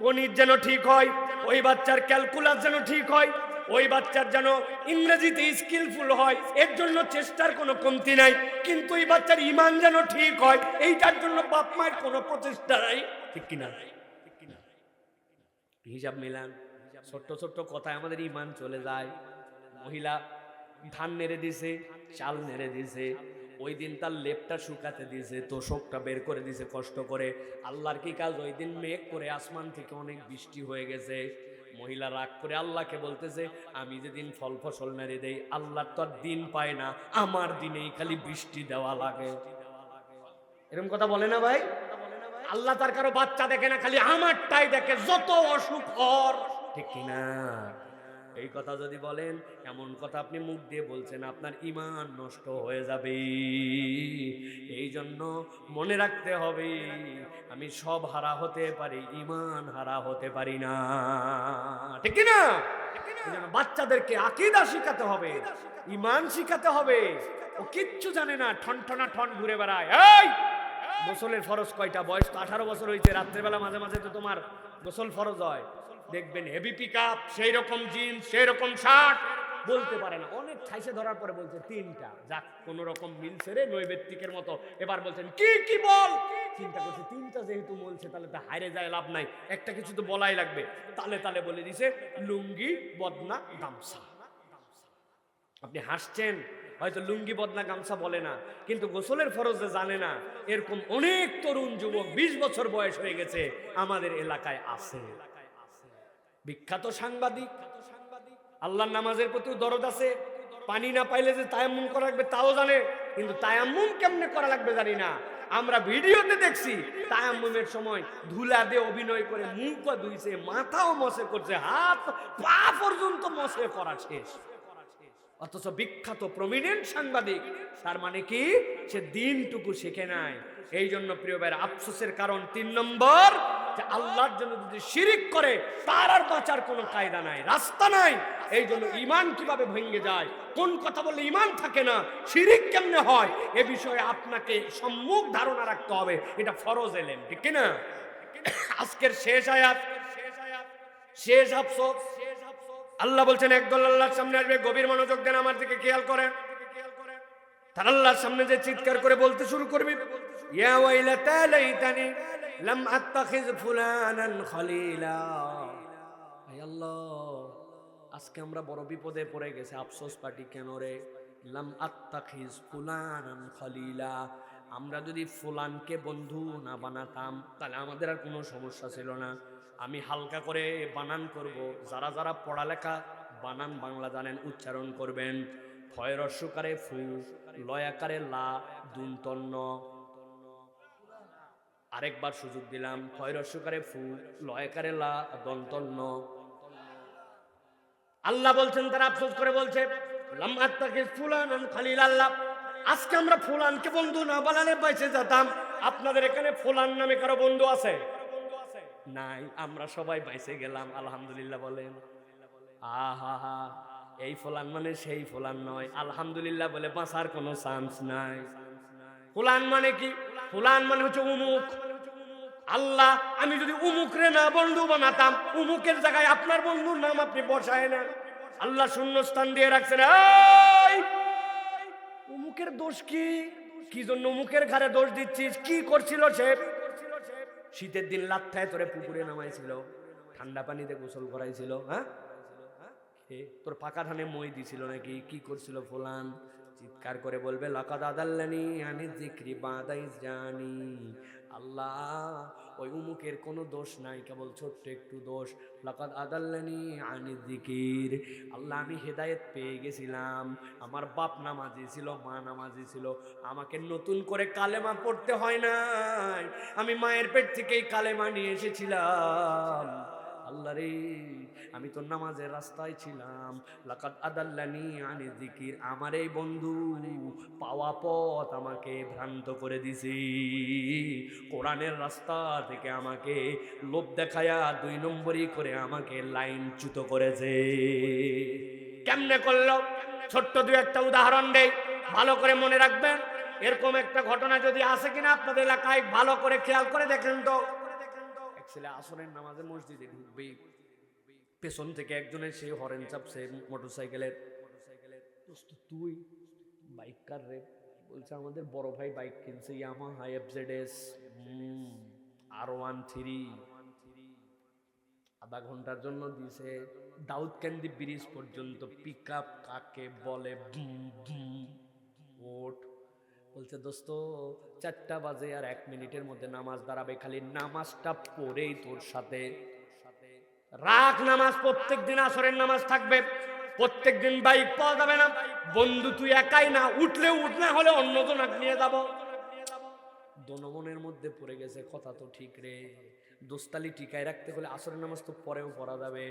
গণিত যেন ঠিক হয়, ওই বাচ্চার ক্যালকুলাস যেন ঠিক হয়, ওই বাচ্চার যেন ইংরেজিতে স্কিলফুল হয়, এর জন্য চেষ্টার কোনো কমতি নাই। কিন্তু এই বাচ্চার ঈমান যেন ঠিক হয়, এইটার জন্য বাপ মায়ের কোনো প্রচেষ্টা নাই, ঠিক কিনা? হিসাব মিলান। ছোট্ট ছোট্ট কথায় আমাদের ঈমান চলে যায়। মহিলা ধান নেড়ে দিছে, চাল নেড়ে দিছে, ওই দিন তার লেপটা শুকাতে দিয়েছে, তোষকটা বের করে দিয়েছে কষ্ট করে। আল্লাহর কি কাজ? ওই দিন মেঘ করে আসমান থেকে অনেক বৃষ্টি হয়ে গেছে। মহিলা রাগ করে আল্লাহকে বলতেছে, আমি যেদিন ফল ফসল মেরে দেই, আল্লাহ তো আর দিন পায় না, আমার দিনেই খালি বৃষ্টি দেওয়া লাগে। এরকম কথা বলে না ভাই? আল্লাহ তার কারো বাচ্চা দেখে না, খালি আমারটাই দেখে, যত অসুখ হর, ঠিক কিনা? এই কথা যদি বলেন, এমন কথা আপনি মুখ দিয়ে বলছেন, আপনার ঈমান নষ্ট হয়ে যাবে। এই জন্য মনে রাখতে হবে, আমি সব হারা হতে পারি, ঈমান হারা হতে পারি না, ঠিক কিনা? এই জন্য বাচ্চাদেরকে আকীদা শিখাতে হবে, ঈমান শিখাতে হবে। ও কিচ্ছু জানে না, ঠনঠনা ঠন ঘুরে বেড়ায়। এই গোসলের ফরজ কয়টা? বয়স তো 18 বছর হয়েছে, রাত্রেবেলা মাঝে মাঝে তো তোমার গোসল ফরজ হয়। দেখবেন হেভি পিক আপ, সেই রকম জিন্স, সেই রকম শার্ট, বলতে পারে না, অনেক ঠাইসে ধরার পরে বলছে 3টা, যাক কোন রকম মিলছে রে, নৈবেত্তিকের মতো। এবার বলছেন কি কি বল, চিন্তা করছে 3টা যেহেতু বলছে তাহলে তো হারে যায় লাভ নাই, একটা কিছু তো বলাই লাগবে। তালে তালে বলে দিছে লুঙ্গি, বদনা, গামছা। আপনি হাসছেন, হয়তো লুঙ্গি, বদনা, গামছা বলে না, কিন্তু গোসলের ফরজে জানে না, এরকম অনেক তরুণ যুবক 20 বছর বয়স হয়ে গেছে আমাদের এলাকায় আছে। বিখ্যাত সাংবাদিক, আল্লাহর নামাজের প্রতি দরদ আছে, পানি না পাইলে যে তায়াম্মুম করা লাগবে তাও জানে, কিন্তু তায়াম্মুম কেমনে করা লাগবে জানি না। আমরা ভিডিওতে দেখছি তায়াম্মুমের সময় ধুলা দিয়ে অভিনয় করে মুখও ধুইছে, মাথাও মশে করছে, হাত পা পর্যন্ত মশে করা শেষ। অথচ বিখ্যাত প্রমিনেন্ট সাংবাদিক, তার মানে কি সে দিনটুকু শিখে নাই। এই জন্য প্রিয় ভাইরা, আফসোসের কারণ 3 নম্বর, যে আল্লাহর জন্য যদি শিরিক করে তার আর বাঁচার কোনো কায়দা নাই, রাস্তা নাই। এই জন্য ঈমান কিভাবে ভেঙে যায়, কোন কথা বললে ঈমান থাকে না, শিরিক কেমনে হয়, এ বিষয়ে আপনাকে সম্মুখ ধারণা রাখতে হবে। এটা ফরজ এলেম, ঠিক কিনা? আজকের শেষ আয়াত, শেষ আফসোস। আল্লাহ বলছেন একদল আল্লাহর সামনে আসবে, গভীর মনোযোগ দেন, আমার দিকে খেয়াল করেন। তার আল্লাহর সামনে যে চিৎকার করে বলতে শুরু করবে, ইয়া ওয়াইলাতা লাইতানি লাম আত্তাখিজ ফুলানান খলিলা। হে আল্লাহ, আজকে আমরা বড় বিপদে পড়ে গেছে, আফসোস পার্টি কেন রে? লাম আত্তাখিজ ফুলানান খলিলা, আমরা যদি ফুলানকে বন্ধু না বানাতাম তাহলে আমাদের আর কোনো সমস্যা ছিল না। আমি হালকা করে বানান করব, যারা যারা পড়ালেখা বানান বাংলা জানেন উচ্চারণ করবেন। ফয়ের রস্যকারে ফু, লয়াকারে লা, দুন্তন্য। আরেকবার সুযোগ দিলাম, ফয়ের রস্যকারে ফু, লয়াকারে লা, দন্তন্য। আল্লাহ বলছেন, তারা আফসোস করে বলছে লাম আত্তাখিজ ফুলানান খলিলা। আল্লাহ, আজকে আমরা ফুলানকে বন্ধু না বানালে বেঁচে যেতাম। আপনাদের এখানে ফুলান নামে কারো বন্ধু আছে? নাই, আমরা সবাই বাইসে গেলাম, আলহামদুলিল্লাহ বলেন। আহা হা, এই ফুলান মানে সেই ফুলান নয়, আলহামদুলিল্লাহ বলে বাঁচার কোনো চান্স নাই। ফুলান মানে কি? ফুলান মানে হচ্ছে উমুক। আল্লাহ, আমি যদি উমুকরে না বন্ধু বানাতাম, উমুকের জায়গায় আপনার বন্ধুর নাম আপনি বসায় নেন। আল্লাহ শূন্যস্থান দিয়ে রাখছেন। এই উমুকের দোষ কি? কি জন্য উমুকের ঘাড়ে দোষ দিচ্ছিস? কি করছিল সে? শীতের দিন লাত্থায় তোরে পুকুরে নামাইছিল, ঠান্ডা পানিতে গোসল করাইছিল, হ্যাঁ? তোর পাকা ধানে মই দিছিল নাকি? কি করছিল ফুলান? চিৎকার করে বলবে লাকাদ আদাল্লানি আনি যিকরি বাদা ইজ জানি। আল্লাহ, ওই উমুকের কোনো দোষ নাই, কেবল ছোট্ট একটু দোষ। লাকাদ আদাল্লানি আনি যিকির। আল্লাহ, আমি হেদায়েত পেয়ে গেছিলাম, আমার বাপ নামাজি ছিল, মা নামাজি ছিল, আমাকে নতুন করে কালেমা পড়তে হয় নাই, আমি মায়ের পেট থেকেই কালেমা নিয়ে এসেছিলাম। আল্লাহ রে, আমি তো নামাজের রাস্তায় ছিলাম। লাকাদ আদাল্লানি আনি যিকির, আমার এই বন্ধু পাওয়া পথ আমাকে ভ্রান্ত করে দিছে, কোরআনের রাস্তা থেকে আমাকে লোভ দেখায়া 2 নম্বরই করে আমাকে লাইনচ্যুত করেছে। কেমনে করলো? ছোট্ট 2-1টা উদাহরণ দেই, ভালো করে মনে রাখবেন। এরকম একটা ঘটনা যদি আছে কিনা আপনাদের এলাকায়, ভালো করে খেয়াল করে দেখেন তো। এক ছেলে আসরের নামাজে মসজিদে ঢুকবে, পেছন থেকে একজনের সেই হরেন চাপছে মোটরসাইকেলের। তুই বাইক কার রে? বলছে আমাদের বড় ভাই বাইক কিনছে, ইয়ামাহা FZS R13। আধা ঘন্টার জন্য দিছে দাউদকান্দি ব্রিজ পর্যন্ত। পিকআপ কাকে বলে? ওঠ। বলছে দোস্ত 4টা বাজে আর 1 মিনিটের মধ্যে নামাজ দাঁড়াবে, খালি নামাজটা পড়েই তোর সাথে রাখ। নামাজ প্রত্যেক দিন আসরের নামাজ থাকবে, প্রত্যেক দিন বাইক পাওয়া যাবে না। বন্ধু তুই একাই না, উঠলে উঠ, না হলে অন্যজন নিয়ে যাব। দনমনের মধ্যে পড়ে গেছে, কথা তো ঠিক রে, দোস্তালি টিকায় রাখতে হলে আসরের নামাজ তো পরেও পড়া যাবে,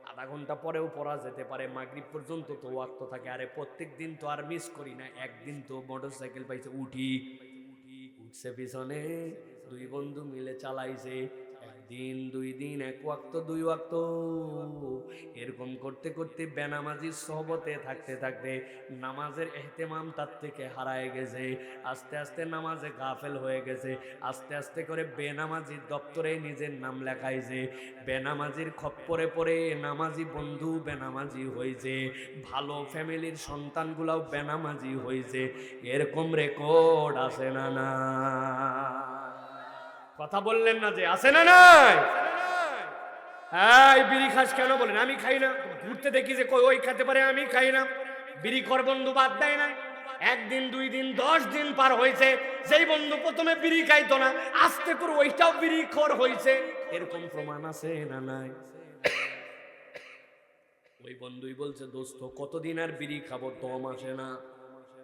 আধা ঘন্টা পরেও পড়া যেতে পারে, মাগরিব পর্যন্ত তো ওয়াক্ত থাকে। আরে প্রত্যেক দিন তো আর মিস করি না, একদিন তো মোটরসাইকেল পাইছে, উঠছে পিছনে, 2 বন্ধু মিলে চালাইছে, একদিন, 2 দিন, 1 ওয়াক্ত, 2 ওয়াক্ত, এরকম করতে করতে বেনামাজির সোহবতে থাকতে থাকতে নামাজের এহতেমাম তার থেকে হারায় গেছে। আস্তে আস্তে নামাজে গাফেল হয়ে গেছে। আস্তে আস্তে করে বেনামাজির দপ্তরে নিজের নাম লেখাইছে। বেনামাজির খপ্পরে পড়ে নামাজি বন্ধু বেনামাজি হয়েছে, ভালো ফ্যামিলির সন্তানগুলাও বেনামাজি হয়েছে। এরকম রেকর্ড আছে না? না, কথা বললেন না যে আছে না নাই? হ্যাঁ, বিড়ি খাস কেন বলেন? আমি খাই না। ঘুরতে দেখি যে ওই খেতে পারে, আমি খাই না। বিড়ি কর বন্ধু বাদ দেয় না। 1 দিন 2 দিন 10 দিন পার হয়েছে, যেই বন্ধু প্রথমে বিড়ি খাইতো না আস্তে করে ওইটাও বিড়ি খোর হয়েছে। এরকম প্রমাণ আছে না নাই? ওই বন্ধুই বলছে, দোস্ত কতদিন আর বিড়ি খাবো, দম আসে না,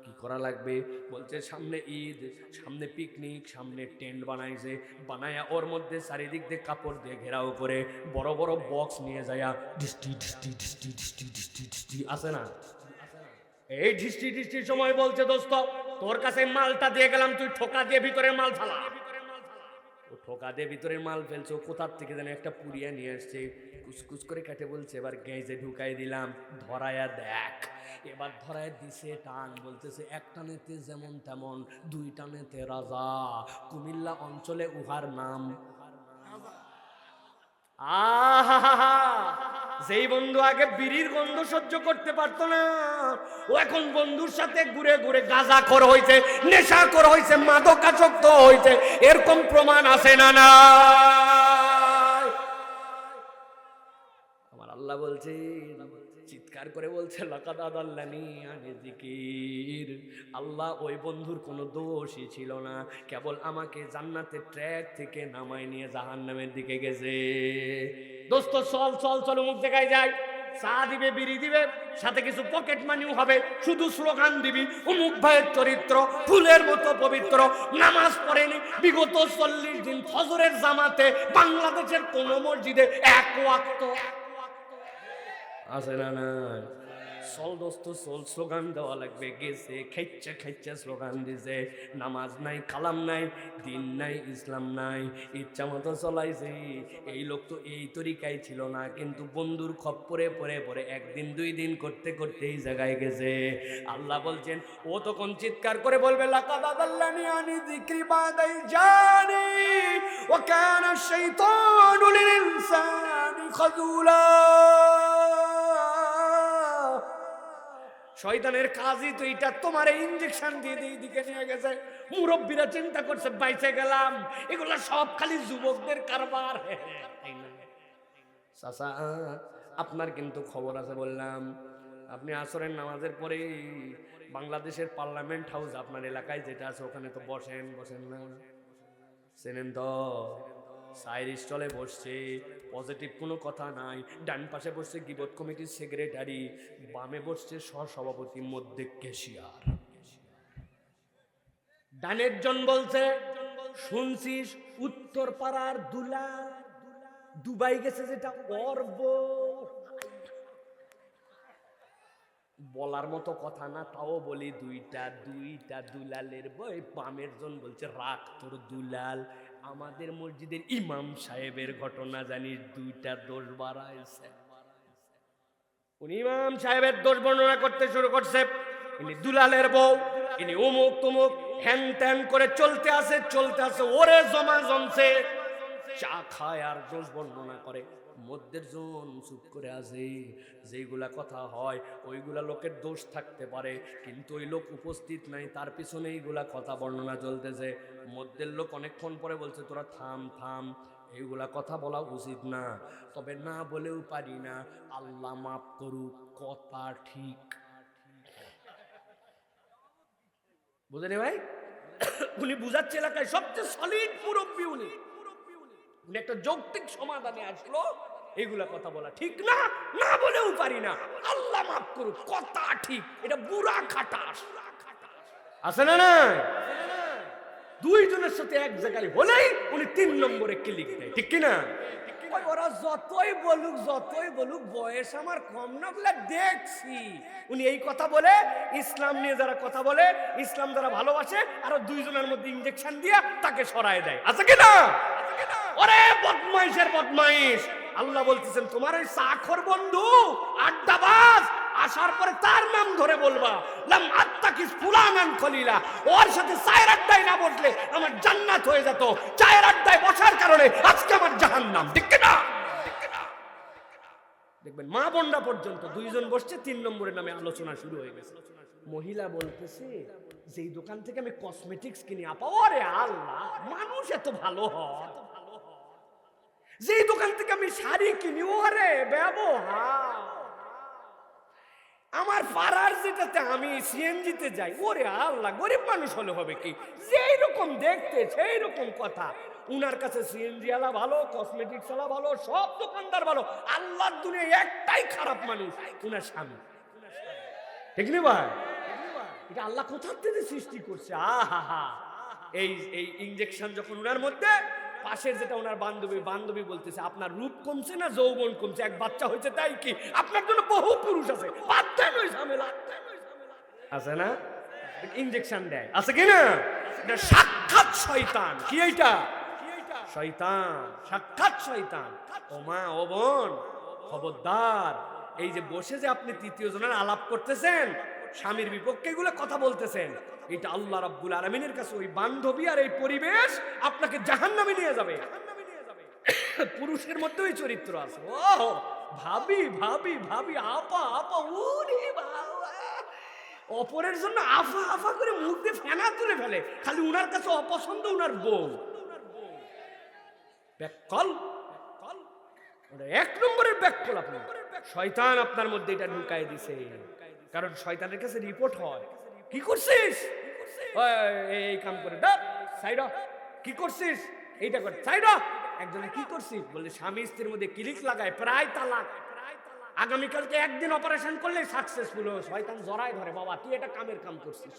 কি করা লাগবে? বলছে সামনে ঈদ, সামনে পিকনিক, সামনে টেন্ট বানাইছে, বানায়া ওর মধ্যে চারিদিক দিয়ে কাপড় দিয়ে ঘেরাও করে বড় বড় বক্স নিয়ে যায়, ডিস্টি ডিস্টি ডিস্টি ডিস্টি ডিস্টি ডিস্টি আছে না? এই ঢিষ্টি ঢিষ্টির সময় বলছে, দোস্ত তোর কাছে মালটা দিয়ে গেলাম, তুই ঠোকা দিয়ে ভিতরে মাল ফালা। ও ঠোকা দিয়ে ভিতরে মাল ফেলছে, ও কোথার থেকে যেন একটা পুড়িয়া নিয়ে আসছে, কুচকুচ করে কাটে বলছে এবার গ্যাসে ঢুকাই দিলাম, ধরায়া দেখ। এবার ধরায় দিছে টান, বলতেছে 1 টানেতে যেমন তেমন, 2 টানেতে রাজা। কুমিল্লা অঞ্চলে উহার নাম। আহা, যেই বন্ধু আগে বিড়ির গন্ধ সহ্য করতে পারতো না, ও এখন বন্ধুর সাথে ঘুরে ঘুরে গাঁজাখোর হয়েছে, নেশাখোর হয়েছে, মাদকাসক্ত হয়েছে। এরকম প্রমাণ আছে না না? আমার আল্লাহ বলছে, চিৎকার করে বলছে, লাকাদ আদাল্লানি আনি যিকির। আল্লাহ ওই বন্ধুর কোনো দোষই ছিল না, কেবল আমাকে জান্নাতের ট্র্যাক থেকে নামায় নিয়ে জাহান্নামের দিকে গেছে। দোস্ত চল চল চল, অমুক জায়গায় যাই, চা দিবে, বিড়ি দিবে, সাথে কিছু পকেট মানিও হবে, শুধু স্লোগান দিবি অমুক ভাইয়ের চরিত্র ফুলের মতো পবিত্র, নামাজ পড়েনি বিগত 40 দিন, ফজরের জামাতে বাংলাদেশের কোন মসজিদে 1 ওয়াক্ত আছে না? না, চল দোস্ত চল, স্লোগান দেওয়া লাগবে। গেছে খাইচ্ছা খাইচ্ছা স্লোগান দিছে, নামাজ নাই, কালাম নাই, দিন নাই, ইসলাম নাই, ইচ্ছা মতো চলাইছে। এই লোক তো এই তরিকায় ছিল না, কিন্তু বন্ধুর খপ্পরে পরে পরে 1 দিন 2 দিন করতে করতে এই জায়গায় গেছে। আল্লাহ বলছেন, ও তখন চিৎকার করে বলবে, লাকাদ আদাল্লানি আনি যিকরি বাদাই জানি ওয়া কানা শাইতানু লিল ইনসানি খাযুলা। শয়তানের কাজই তো এটা, তোমার ইনজেকশন দিয়ে দিয়ে দিকে নিয়ে গেছে। মুরব্বীরা চিন্তা করছে বাইচে গেলাম, এগুলা সব খালি যুবকদের কারবার। চাচা, আপনার কিন্তু খবর আছে বললাম, আপনি আসরের নামাজের পরে বাংলাদেশের পার্লামেন্ট হাউস আপনার এলাকায় যেটা আছে ওখানে তো বসেন না? চেনেন তো? সাইড স্টলে বসছে, পজিটিভ কোনো কথা নাই। ডান পাশে বসছে গিবত কমিটির সেক্রেটারি, বামে বসছে সহসভাপতি, মধ্যে ক্যাশিয়ার। ডানের জন বলছে, শুনছিস উত্তর পাড়ার দুলাল দুবাই গেছে, যেটা অর্ব। বলার মতো কথা না, তাও বলি দুইটা দুলালের বই। বামের জন বলছে, রাখ তোর দুলাল, আমাদের মসজিদের ইমাম সাহেবের ঘটনা জানিস, 2টা দোষ বাড়াইছে। উনি ইমাম সাহেবের দোষ বর্ণনা করতে শুরু করছে, ইনি দুলালের বউ, ইনি অমুক তমুক হ্যান ত্যান করে চলতে আছে। ওরে জমা জমছে, চা খায় আর দোষ বর্ণনা করে। মধ্যের জন চুপ করে আছে। যেইগুলা কথা হয় ওইগুলা লোকের দোষ থাকতে পারে, কিন্তু ওই লোক উপস্থিত নাই, তার পিছনে এইগুলা কথা বর্ণনা চলতেছে। মধ্যের লোক অনেকক্ষণ পরে বলছে, তোরা থাম, এইগুলা কথা বলা উচিত না, তবে না বলেও পারি না, আল্লাহ মাফ করুক, কথা ঠিক। বুঝলি ভাই? উনি বুঝাচ্ছে এলাকায় সবচেয়ে সলিড মুরব্বী, উনি একটা যৌক্তিক সমাধানে আসলো, এইগুলা কথা বলা ঠিক না, না বলেও পারি না, আল্লাহ মাফ করুক, কথা ঠিক। এটা বুড়া খাটাস আছে না? না, 2 জনের সাথে এক জায়গায় হলেই উনি 3 নম্বরে ক্লিক দেয়, ঠিক কিনা? ওরা যতই বলুক বয়স আমার কম না বলে দেখছি। উনি এই কথা বলে, ইসলাম নিয়ে যারা কথা বলে, ইসলাম যারা ভালোবাসে, আরো 2 জনের মধ্যে ইনজেকশন দিয়া তাকে সরায় দেয়, আছে কিনা? ওরে বদমাইশের বদমাইশ, আল্লাহ বলতেছেন তোমার ওই চাখর বন্ধু আড্ডাবাজ আসার পরে তার নাম ধরে বলবা, লাম আত্তাকিস ফুলানান খলিলা, ওর সাথে চায়ের আড্ডায় না বসলে আমার জান্নাত হয়ে যেত, চায়ের আড্ডায় বসার কারণে আজকে আমার জাহান্নাম। ঠিক না? দেখবেন মা বোনরা পর্যন্ত দুইজন বসছে, 3 নম্বরের নামে আলোচনা শুরু হয়ে গেছে। মহিলা বলতেছে যে এই দোকান থেকে আমি কসমেটিক্স কিনি আপা, ওরে আল্লাহ মানুষ এত ভালো হয়, যে দোকান থেকে আমি শাড়ি কিনি ওরে ব্যবহার, আমার পাড়ার যেটাতে আমি সিএনজিতে যাই ওরে আল্লাহ গরিব মানুষ হলে হবে কি, যেই রকম দেখতে সেই রকম কথা। উনার কাছে সিএনজি আলা ভালো, কসমেটিক্স আলা ভালো, সব দোকানদার ভালো, আল্লাহর দুনিয়ায় একটাই খারাপ মানুষ, উনার স্বামী। ঠিক না ভাই? এটা আল্লাহ কোথা থেকে সৃষ্টি করছে? আহা, এই এই ইনজেকশন যখন উনার মধ্যে, পাশের যেটা ওনার বান্ধবী বলতেছে আপনার রূপ কমছে না যৌবন কমছে, এক বাচ্চা হয়েছে তাই কি, আপনার জন্য বহু পুরুষ আছে, ঝামেলা আছে না, ইনজেকশন দেয় আছে কিনা, এটা সাক্ষাৎ শয়তান। কি এইটা? শয়তান, সাক্ষাৎ শয়তান। ও মা ও বোন খবরদার, এই যে বসে যে আপনি তৃতীয় জনের আলাপ করতেছেন, স্বামীর বিপক্ষে এগুলো কথা বলতেছেন, এটা আল্লাহ রাব্বুল আলামিনের কাছে ওই বান্ধবী আর এই পরিবেশ আপনাকে জাহান্নামে নিয়ে যাবে। পুরুষের মধ্যে ওই চরিত্র আছে, ও ভাবি ভাবি ভাবি আপা আপা, ওরে বাবা, অপরের জন্য আফা আফা করে মুখ দিয়ে ফেনা তুলে ফেলে, খালি উনার কাছে অপছন্দ উনার বউ। ব্যাককল, এক নম্বরের ব্যাককল আপনি। শয়তান আপনার মধ্যে এটা ঢুকাই দিছে, কারণ শয়তানের কাছে রিপোর্ট হয়, কি করছিস এই কাম করে দাও সাইড, কি করছিস এইটা করে সাইড, একজনে কি করছিস বলে স্বামী স্ত্রীর মধ্যে ক্লিক লাগায়, প্রায় তালাক। আগামীকালকে একদিন অপারেশন করলে সাকসেসফুল, শয়তান জড়ায় ধরে, বাবা তুই এটা কামের কাম করছিস।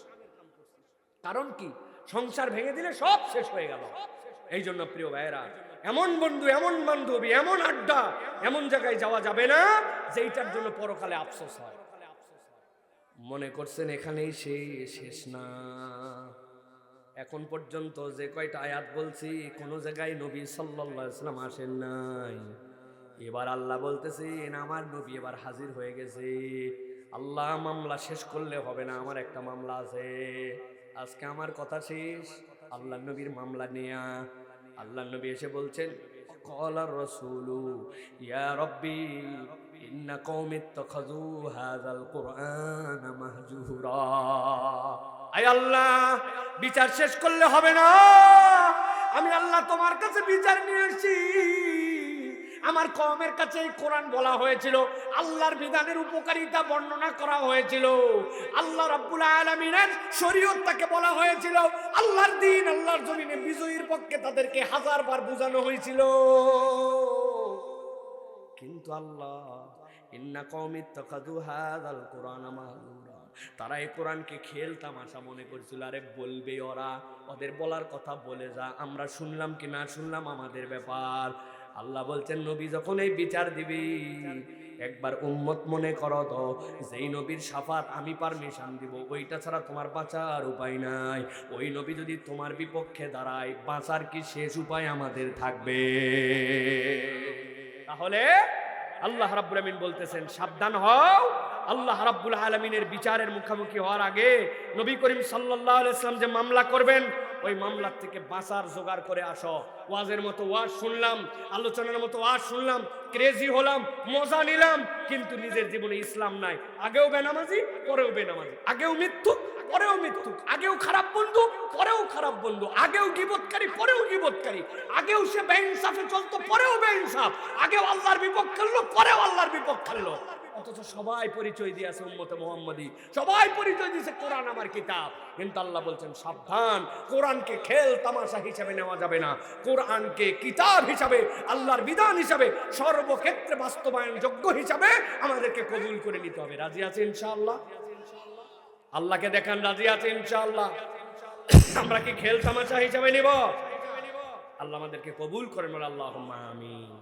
কারণ কি, সংসার ভেঙে দিলে সব শেষ হয়ে গেল। এই জন্য প্রিয় ভাইয়েরা, এমন বন্ধু, এমন বান্ধবী, এমন আড্ডা, এমন জায়গায় যাওয়া যাবে না যেটার জন্য পরকালে আফসোস হয়। মনে করছেন এখানেই শেষ না, এখন পর্যন্ত যে কয়টা আয়াত বলছি কোন জায়গায় নবী সাল্লাল্লাহু আলাইহি ওয়াসাল্লাম আসেন নাই। এবার আল্লাহ বলতেছেন আমার নবী এবার হাজির হয়ে গেছে। আল্লাহ মামলা শেষ করলে হবে না, আমার একটা মামলা আছে। আজকে আমার কথা শেষ আল্লাহ নবীর মামলা নিয়া। আল্লাহ নবী এসে বলছেন, ক্বালার রাসূলু ইয়া রাব্বি ইন্না কওমি ইত্তাখাযু হাযাল কুরআনা মাহজুরা। আয় আল্লাহ, বিচার শেষ করলে হবে না, আমি আল্লাহ তোমার কাছে বিচার নিয়ে এসেছি। আমার কওমের কাছে এই কোরআন বলা হয়েছিল, আল্লাহর বিধানের উপকারিতা বর্ণনা করা হয়েছিল, আল্লাহ রাব্বুল আলামিনের শরীয়ত তাকে বলা হয়েছিল, আল্লাহর দ্বীন আল্লাহর জমিনে বিজয়ীর পক্ষে তাদেরকে 1000 বার বোঝানো হয়েছিল। কিন্তু আল্লাহ ইন্না কওমি ইত্তাখাযু হাযাল কুরআনা মাহজুরা, তারা এই কোরআনকে খেল তামাশা মনে করছিল। আরে বলবে ওরা, ওদের বলার কথা বলে যা, আমরা শুনলাম কি না শুনলাম আমাদের ব্যাপার। আল্লাহ বলছেন নবী যখন এই বিচার দিবি একবার উম্মত মনে করো তো, যেই নবীর শাফাত আমি পারমিশন দিব ওইটা ছাড়া তোমার বাঁচার উপায় নাই। ওই নবী যদি তোমার বিপক্ষে দাঁড়ায়, বাঁচার কি শেষ উপায় আমাদের থাকবে? তাহলে আল্লাহ রাব্বুল আলামিন বলতেছেন সাবধান হও। আল্লাহ রাব্বুল আলামিনের বিচারের মুখোমুখি হওয়ার আগে নবী করিম সাল্লাল্লাহু আলাইহি ওয়াসাল্লাম যে মামলা করবেন, ওই মামলার থেকে বাঁচার জোগাড় করে আসো। ওয়াজের মতো ওয়াজ শুনলাম, আলোচনার মতো ওয়াজ শুনলাম, ক্রেজি হলাম, মজা নিলাম, কিন্তু নিজের জীবনে ইসলাম নাই। আগেও বেনামাজি, পরেও বেনামাজি, আগেও মৃত্যু, পরেও মৃত্যু, আগেও খারাপ বন্ধু, পরেও খারাপ বন্ধু, আগেও গীবতকারী, পরেও গীবতকারী, আগেও সে বেইনসাফে চলতো, পরেও বেইনসাফ, আগেও আল্লাহর বিপক্ষে খেললো, পরেও আল্লাহর বিপক্ষে খেললো। অথচ সবাই পরিচয় দিয়েছে উম্মতে মুহাম্মাদি, সবাই পরিচয় দিয়েছে কোরআন আমার কিতাব। কিন্তু আল্লাহ বলছেন সাবধান, কোরআনকে খেল তামাশা হিসেবে নেওয়া যাবে না। কোরআনকে কিতাব হিসাবে, আল্লাহর বিধান হিসাবে, সর্বক্ষেত্রে বাস্তবায়ন যোগ্য হিসাবে আমাদেরকে কবুল করে নিতে হবে। রাজি আছে ইনশাআল্লাহ? আল্লাহকে দেখান রাজি আছে ইনশাআল্লাহ? আমরা কি খেল তামাশা হিসাবে নিব? আল্লাহ আমাদেরকে কবুল করেন, আল্লাহুম্মা আমিন।